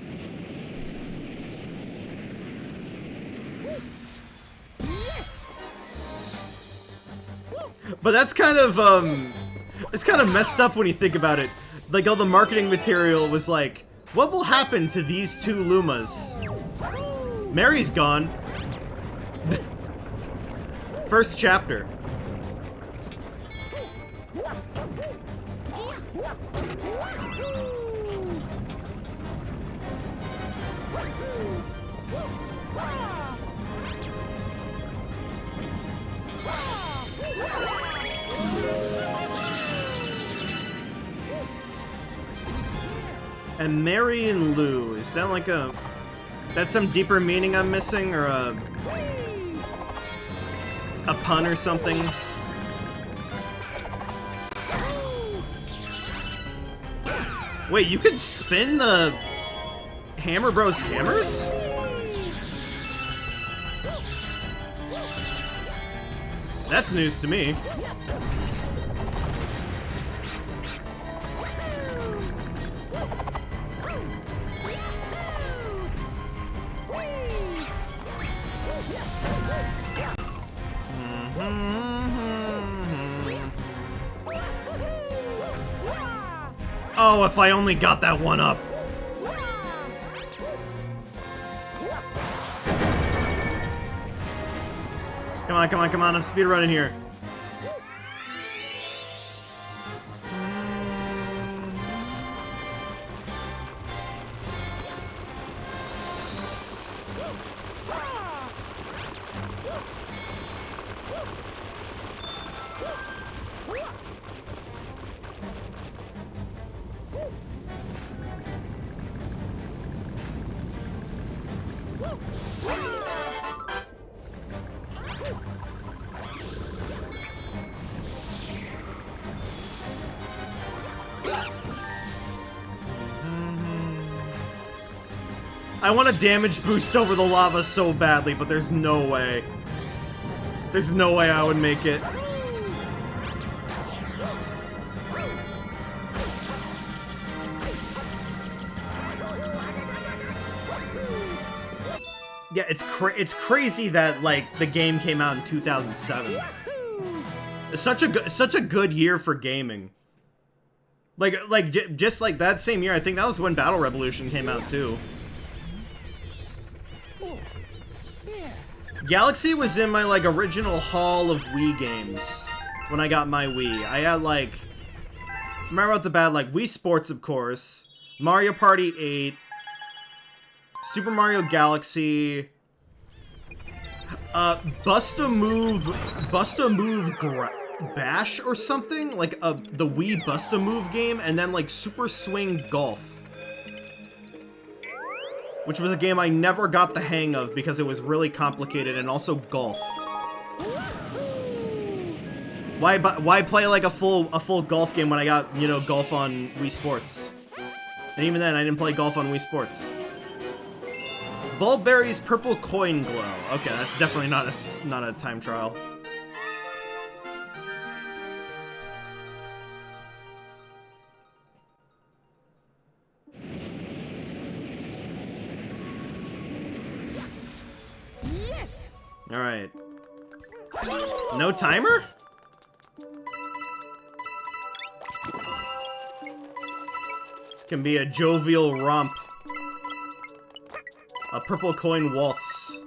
But that's kind of, it's kind of messed up when you think about it. Like, all the marketing material was like, what will happen to these two Lumas? Mary's gone. First chapter. And Mary and Lou, is that like a... That's some deeper meaning I'm missing, or a pun or something? Wait, you could spin the Hammer Bros hammers? That's news to me. Oh, if I only got that one up. Come on, come on, come on, I'm speedrunning here. I want a damage boost over the lava so badly, but there's no way. There's no way I would make it. Yeah, it's crazy that, like, the game came out in 2007. It's such a good year for gaming. Just like that same year, I think that was when Battle Revolution came out too. Galaxy was in my, like, original haul of Wii games when I got my Wii. I had, like... Remember about the bad, like, Wii Sports, of course. Mario Party 8. Super Mario Galaxy. Bust-a-Move Bash or something? Like, the Wii Bust-a-Move game, and then, like, Super Swing Golf. Which was a game I never got the hang of because it was really complicated, and also golf. Why play like a full golf game when I got, you know, golf on Wii Sports? And even then, I didn't play golf on Wii Sports. Bulberry's Purple Coin Glow. Okay, that's definitely not a time trial. Alright. No timer? This can be a jovial romp. A purple coin waltz.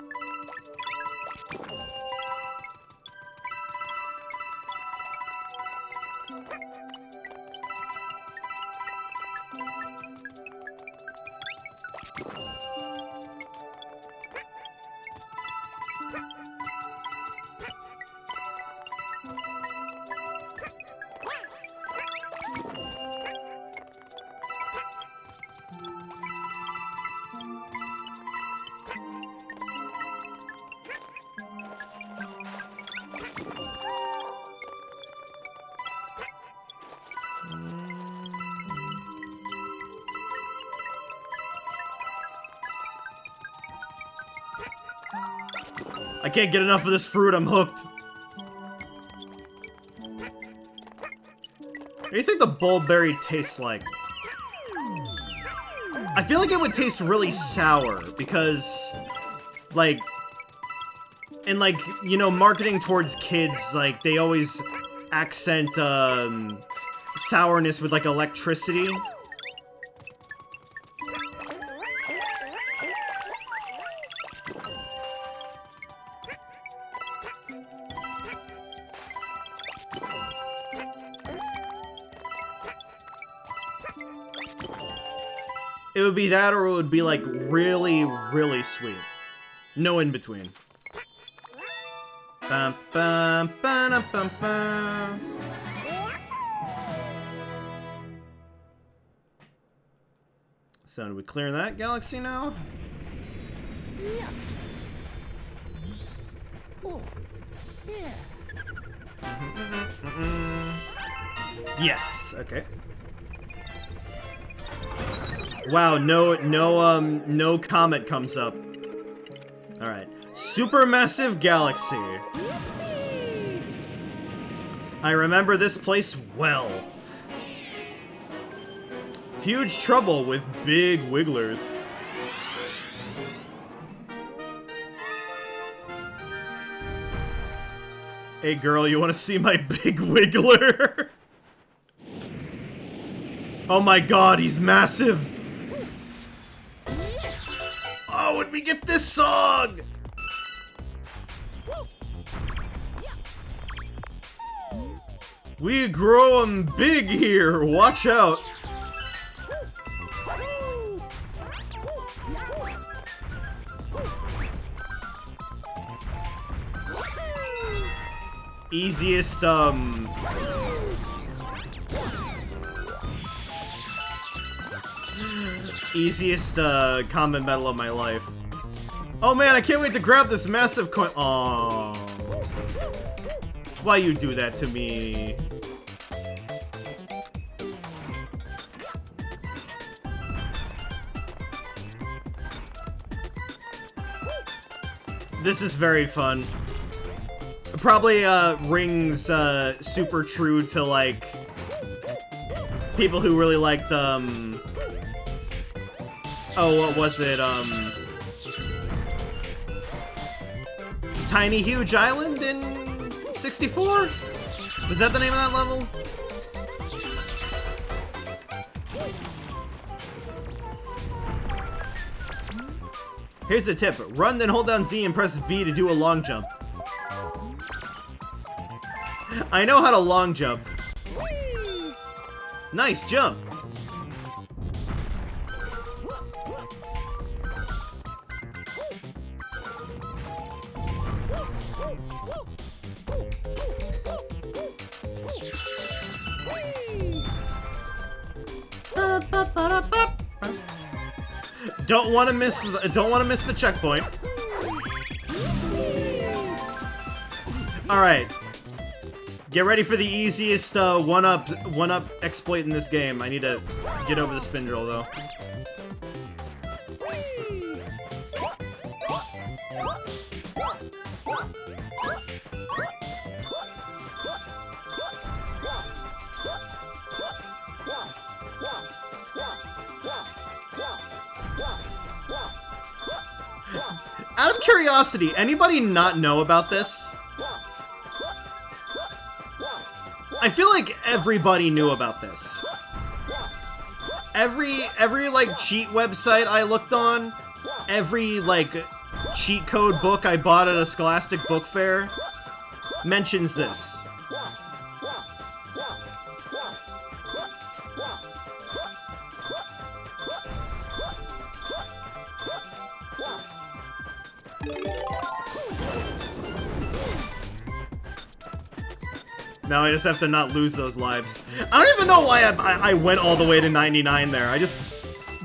I can't get enough of this fruit, I'm hooked. What do you think the bulberry tastes like? I feel like it would taste really sour, because, like, and like, you know, marketing towards kids, like, they always accent, sourness with, like, electricity. It would be that, or it would be, like, really, really sweet. No in between. Bum, bum, ba, bum, bum. So, do we clear that galaxy now? Yeah. Oh, yeah. Yes. Okay. Wow. No comet comes up. All right. Supermassive galaxy. I remember this place well. Huge trouble with big wigglers. Hey girl, you want to see my big wiggler? Oh my god, he's massive! Oh, and we get this song! We grow 'em big here, watch out! Easiest, easiest, combat medal of my life. Oh man, I can't wait to grab this massive coin. Aww. Why you do that to me? This is very fun. Probably, rings, super true to, like, people who really liked, oh, what was it, Tiny Huge Island in 64? Was that the name of that level? Here's a tip. Run, then hold down Z and press B to do a long jump. I know how to long jump. Nice jump. Don't want to miss the checkpoint. All right. Get ready for the easiest one-up exploit in this game. I need to get over the spindle though. Out of curiosity, anybody not know about this? I feel like everybody knew about this. Every like cheat website I looked on, every like cheat code book I bought at a Scholastic book fair mentions this. Now I just have to not lose those lives. I don't even know why I went all the way to 99 there. I just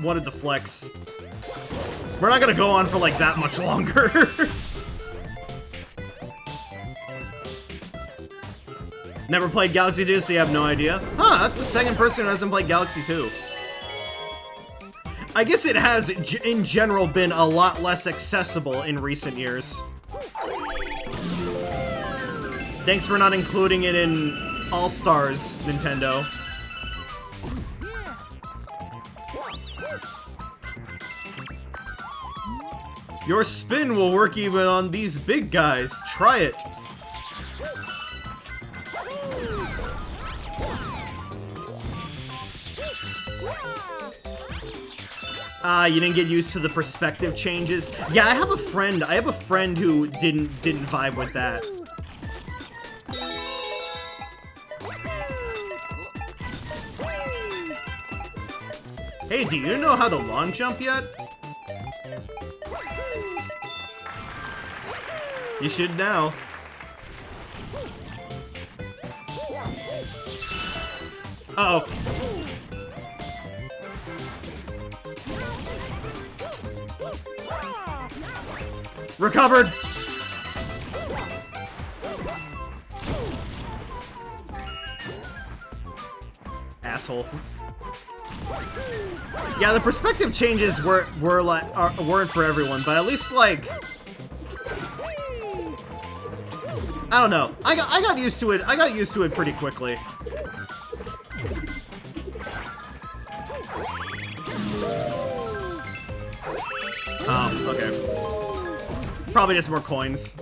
wanted the flex. We're not gonna go on for like that much longer. Never played Galaxy 2, so you have no idea? Huh, that's the second person who hasn't played Galaxy 2. I guess it has, in general, been a lot less accessible in recent years. Thanks for not including it in All-Stars, Nintendo. Your spin will work even on these big guys. Try it. Ah, you didn't get used to the perspective changes. Yeah, I have a friend who didn't vibe with that. Hey, do you know how to long jump yet? You should now. Uh-oh. Recovered! Asshole. Yeah, the perspective changes weren't for everyone, but at least, like, I don't know. I got used to it. I got used to it pretty quickly. Okay. Probably just more coins.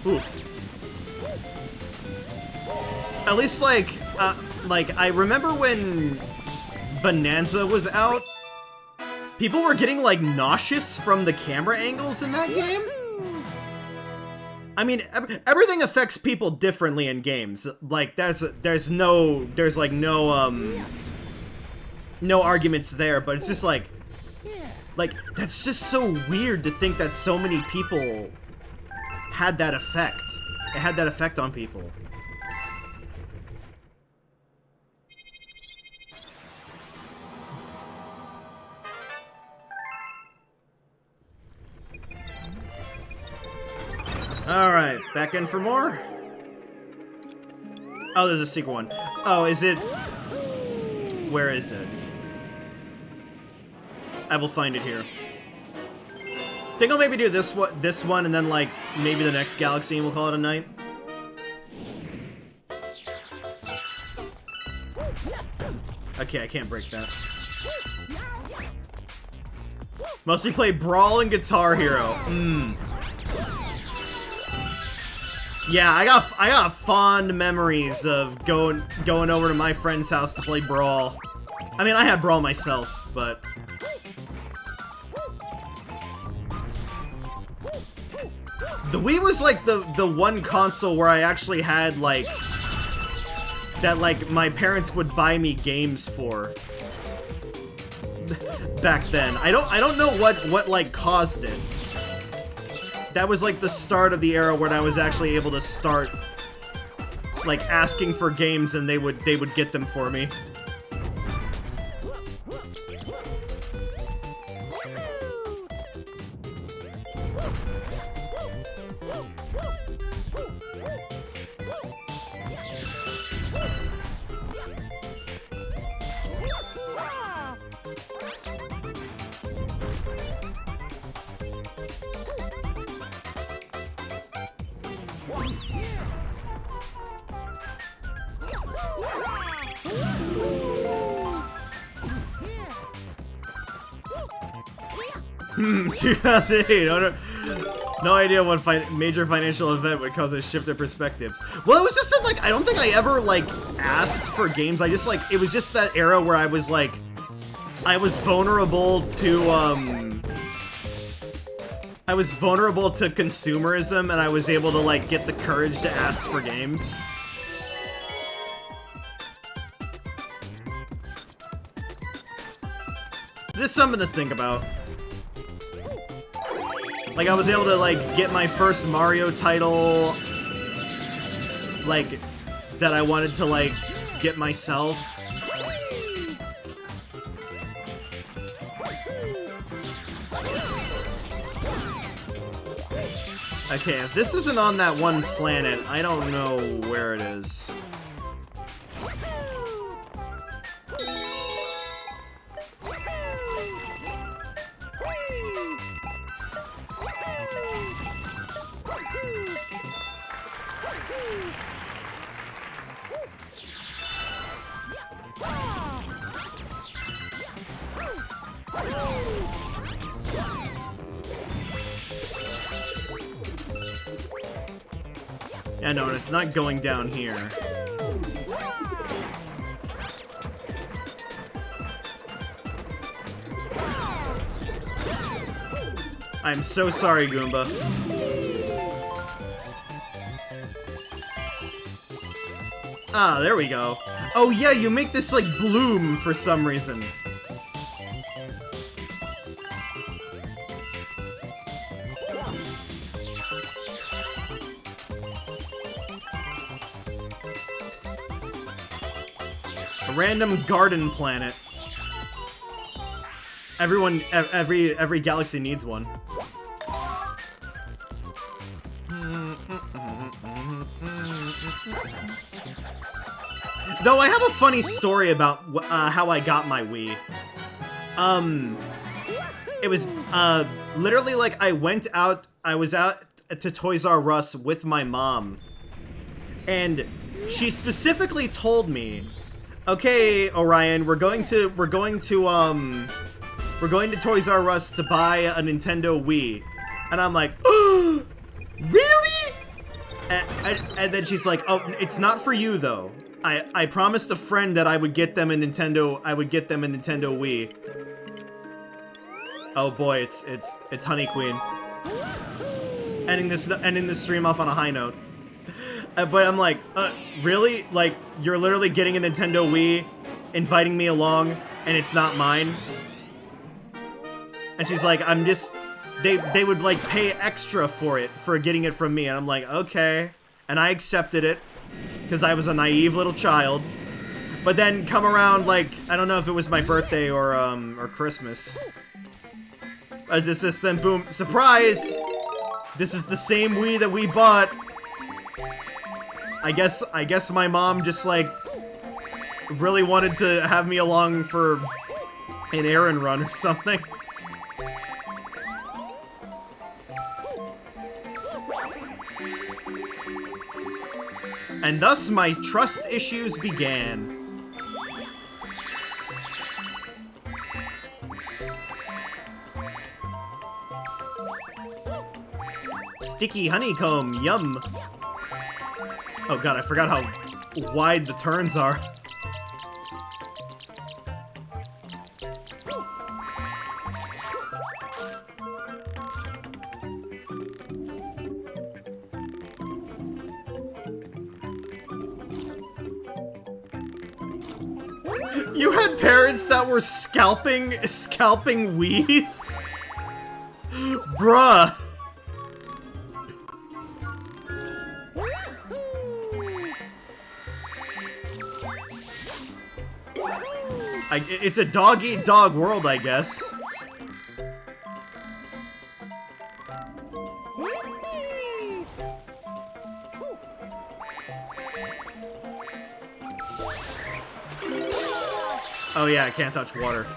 Ooh. At least, like, I remember when Bonanza was out, people were getting, like, nauseous from the camera angles in that game. I mean, everything affects people differently in games. Like, there's no arguments there, but it's just like, that's just so weird to think that so many people had that effect. It had that effect on people. Alright, back in for more? Oh, there's a secret one. Oh, is it... Where is it? I will find it here. I think I'll maybe do this one, and then, like, maybe the next galaxy, and we'll call it a night. Okay, I can't break that. Mostly play Brawl and Guitar Hero. Yeah, I got fond memories of going over to my friend's house to play Brawl. I mean, I had Brawl myself, but the Wii was like the one console where I actually had like that my parents would buy me games for back then. I don't know what like caused it. That was like the start of the era when I was actually able to start like asking for games and they would get them for me. Hmm, 2008. No idea what major financial event would cause a shift in perspectives. Well, it was just that, like, I don't think I ever, like, asked for games. I just, like, it was just that era where I was, like, I was vulnerable to consumerism, and I was able to, like, get the courage to ask for games. Just something to think about. Like, I was able to, like, get my first Mario title, like, that I wanted to, like, get myself. Okay, if this isn't on that one planet, I don't know where it is. Yeah, no, it's not going down here. I'm so sorry, Goomba. Ah, there we go. Oh yeah, you make this like bloom for some reason. A random garden planet. Every galaxy needs one. Though I have a funny story about how I got my Wii. It was literally like I was out to Toys R Us with my mom, and she specifically told me, "Okay, Orion, we're going to Toys R Us to buy a Nintendo Wii," and I'm like, "Oh, really?" And then she's like, "Oh, it's not for you though. I promised a friend that I would get them a Nintendo. I would get them a Nintendo Wii." Oh boy, it's Honey Queen. Ending this stream off on a high note. But I'm like, really? Like, you're literally getting a Nintendo Wii, inviting me along, and it's not mine? And she's like, I'm just... They would, like, pay extra for getting it from me. And I'm like, okay. And I accepted it, because I was a naive little child. But then come around, like, I don't know if it was my birthday or Christmas. Then boom, surprise! This is the same Wii that we bought. I guess my mom just, like, really wanted to have me along for an errand run or something. And thus my trust issues began. Sticky honeycomb, yum. Oh god, I forgot how wide the turns are. You had parents that were scalping Wiis? Bruh. It's a dog-eat-dog world, I guess. Oh yeah, I can't touch water.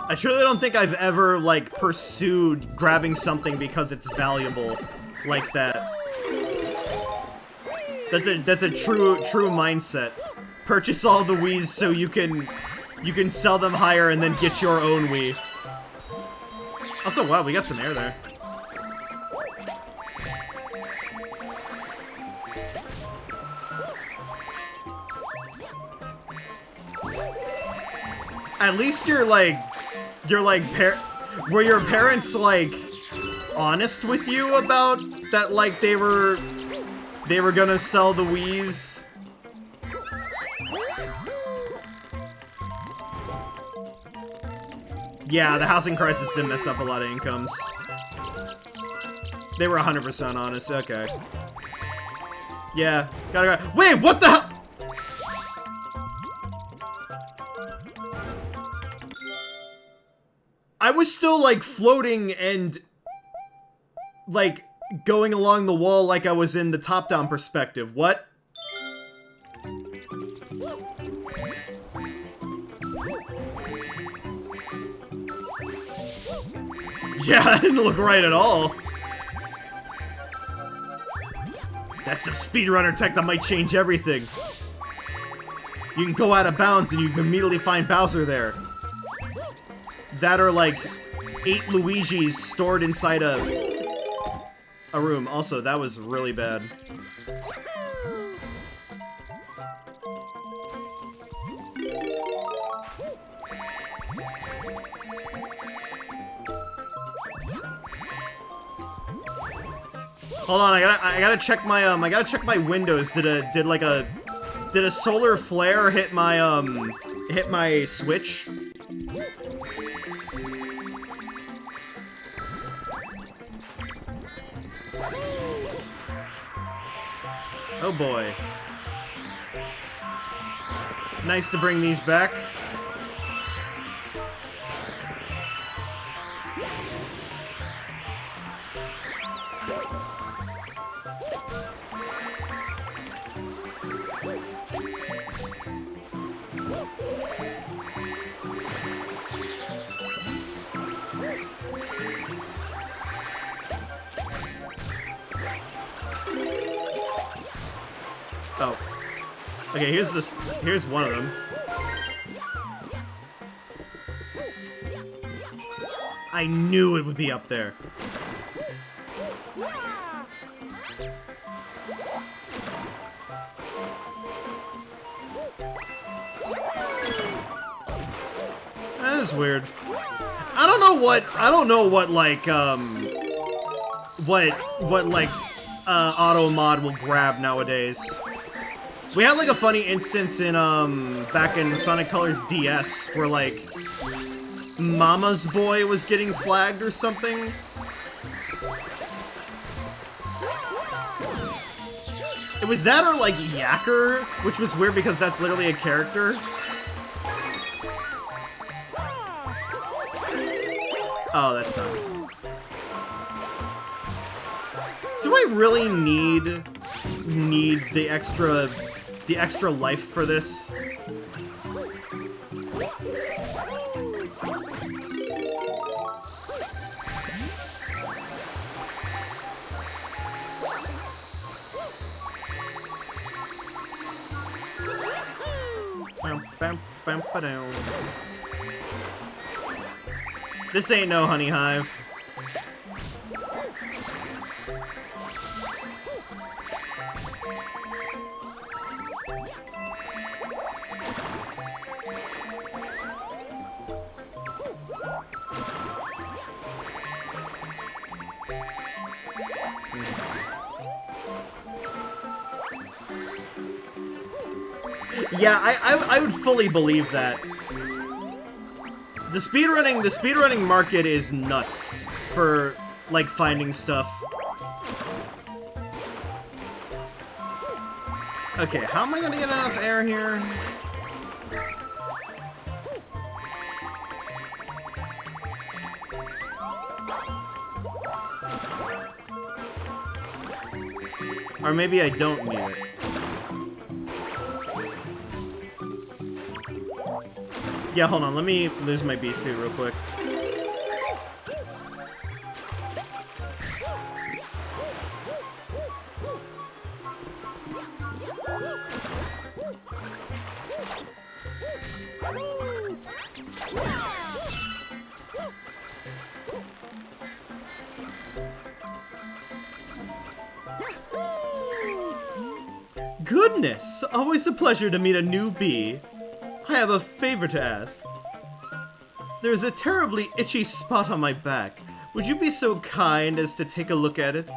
I truly don't think I've ever, like, pursued grabbing something because it's valuable like that. That's a true mindset. Purchase all the Wiis so you can sell them higher and then get your own Wii. Also, wow, we got some air there. At least were your parents, like, honest with you about that, like, they were gonna sell the Wiis? Yeah, the housing crisis did mess up a lot of incomes. They were 100% honest. Okay. Yeah, gotta. Wait, what the hell? I was still like floating and like going along the wall like I was in the top-down perspective. What? Yeah, that didn't look right at all. That's some speedrunner tech that might change everything. You can go out of bounds and you can immediately find Bowser there. That are like 8 Luigis stored inside a room. Also, that was really bad. Hold on, I gotta check my windows. Did a solar flare hit my Switch? Oh boy. Nice to bring these back. Oh. Okay, here's one of them. I knew it would be up there. That is weird. I don't know what like auto mod will grab nowadays. We had like a funny instance in back in Sonic Colors DS where like Mama's Boy was getting flagged or something. It was that or like Yacker, which was weird because that's literally a character. Oh, that sucks. Do I really need the extra life for this? This ain't no honey hive. Yeah, I would fully believe that. The speedrunning market is nuts for like finding stuff. Okay, how am I gonna get enough air here? Or maybe I don't need it. Yeah, hold on, let me lose my bee suit real quick. Goodness! Always a pleasure to meet a new bee. I have a favor to ask. There's a terribly itchy spot on my back. Would you be so kind as to take a look at it?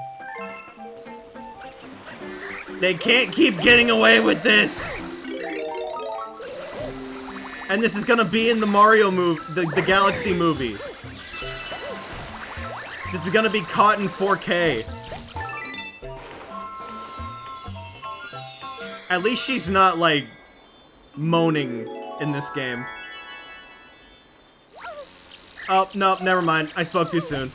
They can't keep getting away with this! And this is gonna be in the Mario movie, the Galaxy movie. This is gonna be caught in 4K. At least she's not, like, moaning in this game. Oh, no, never mind. I spoke too soon.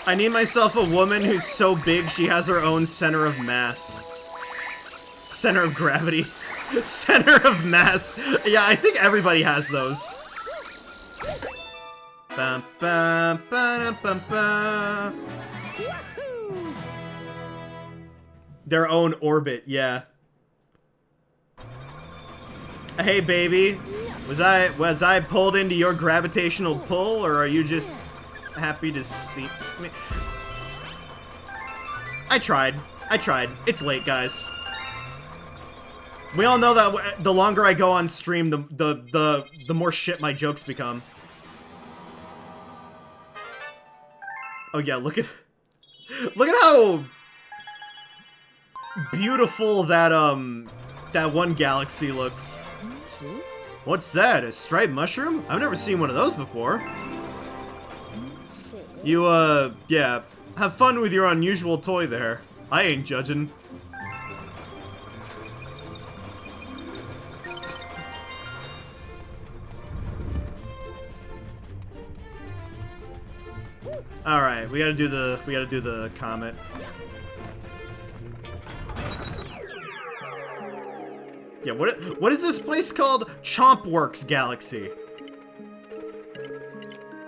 I need myself a woman who's so big she has her own center of mass. Center of gravity. Center of mass. Yeah, I think everybody has those. Bum, bum, ba-dum, bum, bum. Their own orbit, yeah. Hey, baby. Was I pulled into your gravitational pull, or are you just happy to see me? I tried. It's late, guys. We all know that the longer I go on stream, the more shit my jokes become. Oh yeah, look at how beautiful that one galaxy looks. What's that? A striped mushroom? I've never seen one of those before. You yeah, have fun with your unusual toy there. I ain't judging. All right, we gotta do the comet. Yeah, what is this place called? Chompworks Galaxy.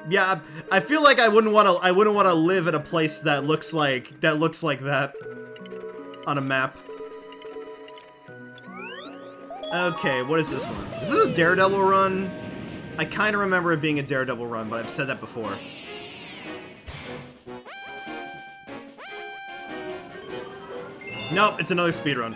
Yeah, I feel like I wouldn't want to live at a place that looks like that on a map. Okay, what is this one? Is this a Daredevil run? I kind of remember it being a Daredevil run, but I've said that before. Nope, it's another speedrun.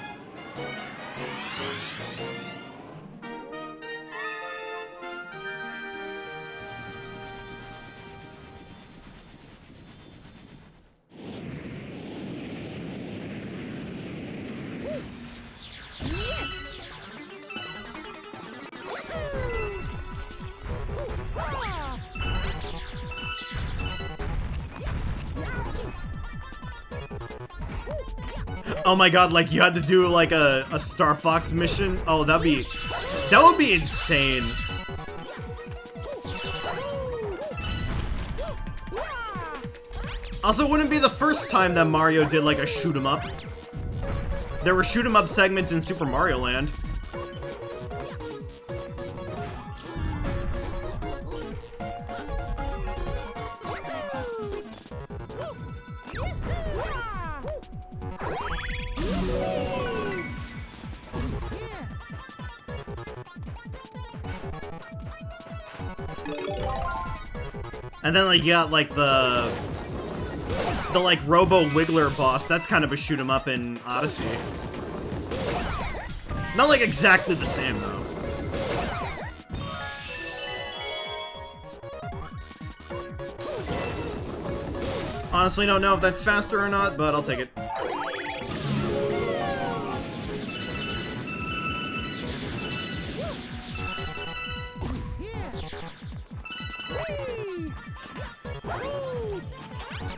Oh my god, like you had to do like a Star Fox mission? Oh, that would be insane. Also, wouldn't be the first time that Mario did like a shoot 'em up. There were shoot 'em up segments in Super Mario Land. And then, like, you got, like, the like, Robo-Wiggler boss. That's kind of a shoot 'em up in Odyssey. Not, like, exactly the same, though. Honestly, don't know if that's faster or not, but I'll take it.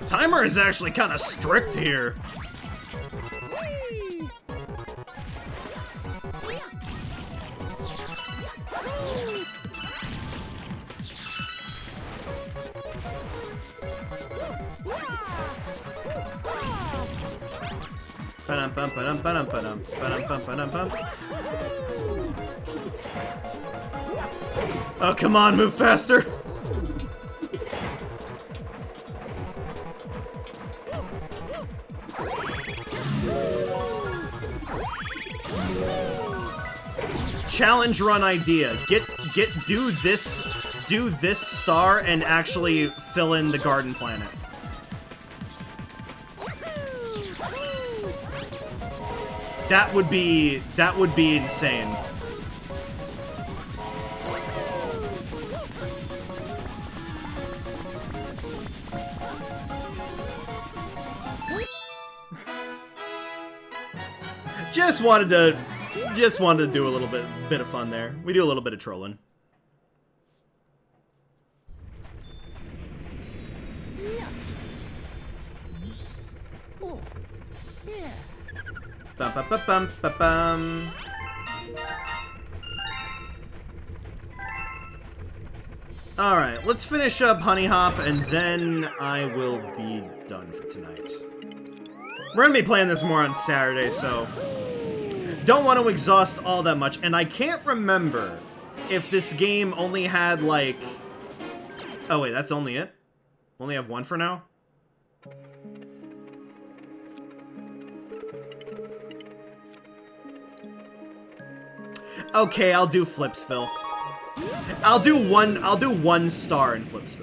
Timer is actually kind of strict here. Oh, come on, move faster. Challenge run idea. Do this star and actually fill in the garden planet. That would be insane. Just wanted to do a little bit of fun there. We do a little bit of trolling. Yeah. Oh. Yeah. Bum, bum, bum, bum, bum, bum. Alright, let's finish up Honey Hop, and then I will be done for tonight. We're gonna be playing this more on Saturday, so don't want to exhaust all that much. And I can't remember if this game only had, like... Oh, wait, that's only it? Only have one for now? Okay, I'll do Flipsville. I'll do one star in Flipsville.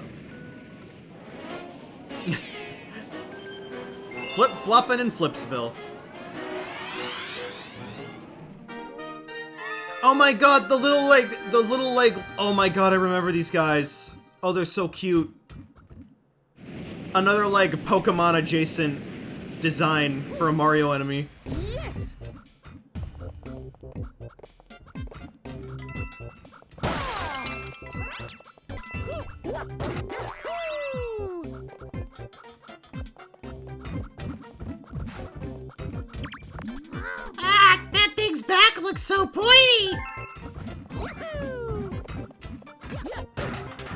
Flip-floppin' in Flipsville. Oh my god, the little like, oh my god, I remember these guys. Oh, they're so cute. Another, like, Pokemon adjacent design for a Mario enemy. Yes. Ah, that thing's back looks so pointy!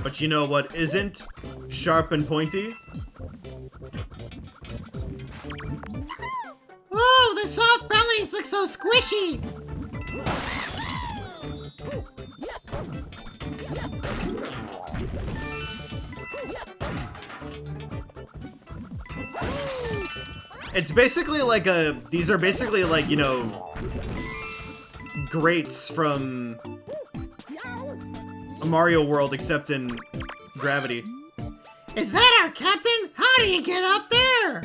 But you know what isn't sharp and pointy? Oh, the soft bellies look so squishy! It's basically like these are basically like, you know, grates from a Mario World, except in gravity. Is that our captain? How do you get up there?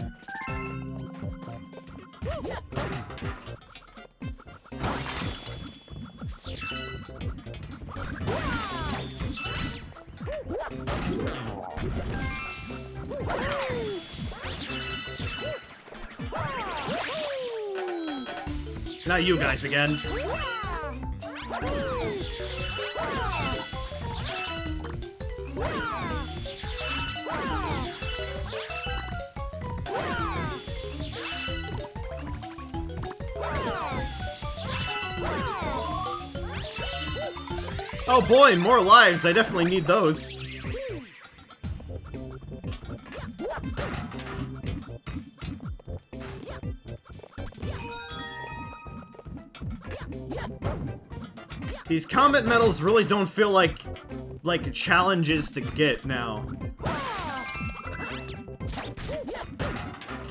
Not you guys again. Oh boy, more lives. I definitely need those. These combat medals really don't feel like challenges to get now.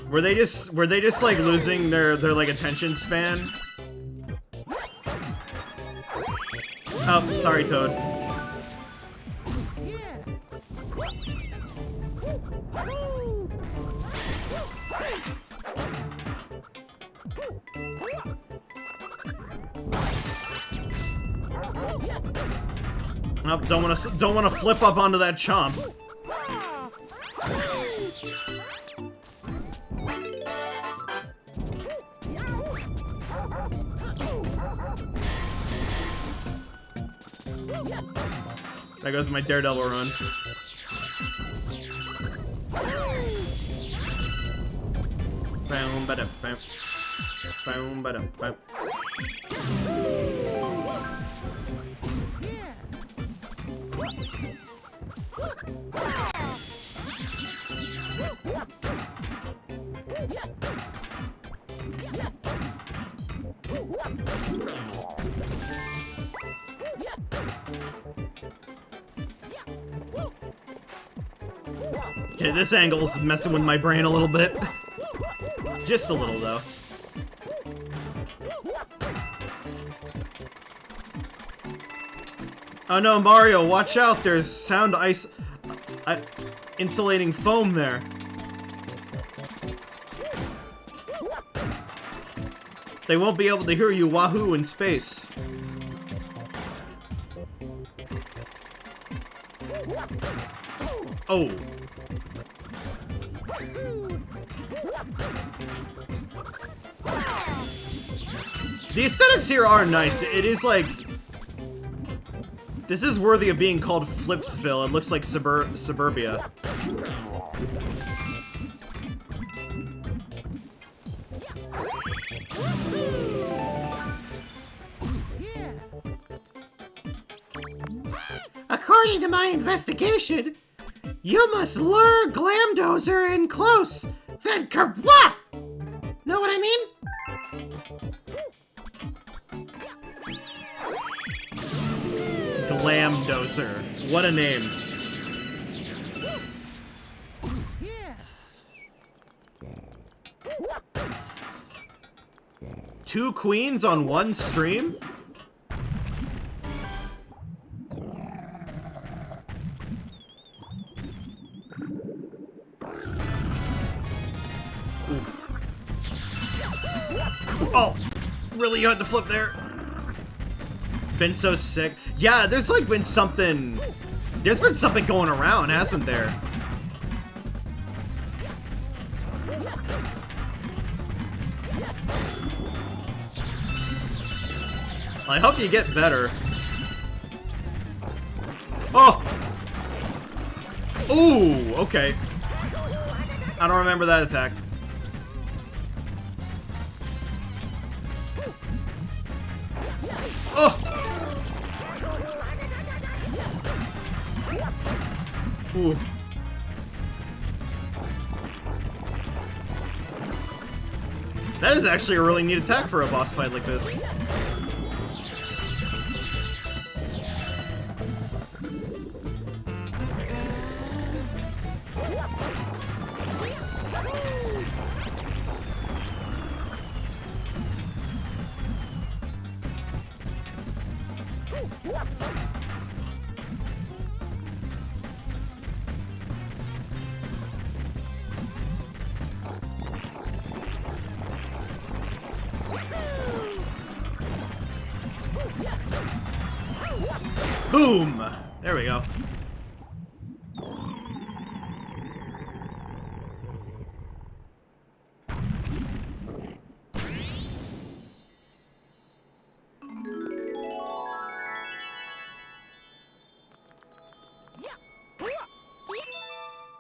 Were they just like losing their like attention span? Oh, sorry, Toad. Oh, don't wanna flip up onto that chomp. There goes my Daredevil run. Boom, ba-da, bam. Boom, ba-da, bam. Okay, this angle's messing with my brain a little bit. Just a little, though. Oh no, Mario, watch out! There's sound insulating foam there. They won't be able to hear you wahoo in space. Oh. The aesthetics here are nice. It is like... This is worthy of being called Flipsville. It looks like suburbia. According to my investigation, you must lure Glamdozer in close, then kerwhop! Know what I mean? Glamdozer. What a name. Two queens on one stream? Oh, really? You had to flip there? Been so sick. Yeah, there's like been something... There's been something going around, hasn't there? I hope you get better. Oh! Ooh, okay. I don't remember that attack. Oh! Ooh. That is actually a really neat attack for a boss fight like this. Boom! There we go.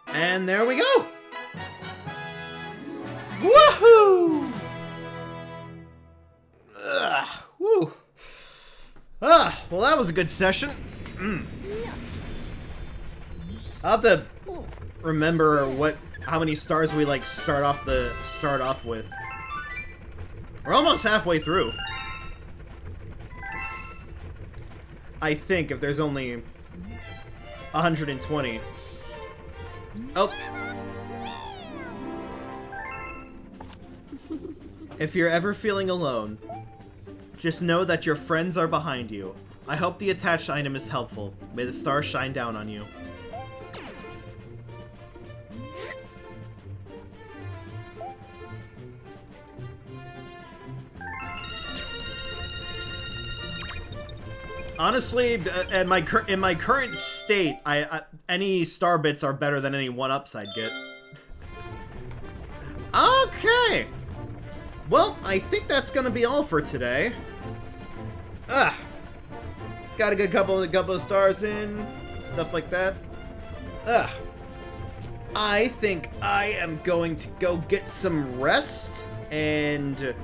And there we go! Woohoo! Woo! Well that was a good session. I'll have to remember how many stars we like start off with. We're almost halfway through. I think if there's only 120. Oh. If you're ever feeling alone, just know that your friends are behind you. I hope the attached item is helpful. May the stars shine down on you. Honestly, in my current state, any star bits are better than any 1-ups I'd get. Okay. Well, I think that's gonna be all for today. Got a good couple of stars in, stuff like that. I think I am going to go get some rest and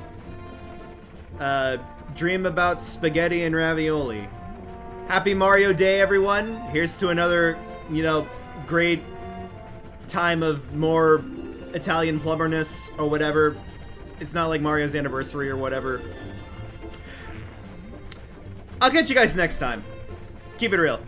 dream about spaghetti and ravioli. Happy Mario Day, everyone. Here's to another, great time of more Italian plumberness or whatever. It's not like Mario's anniversary or whatever. I'll catch you guys next time. Keep it real.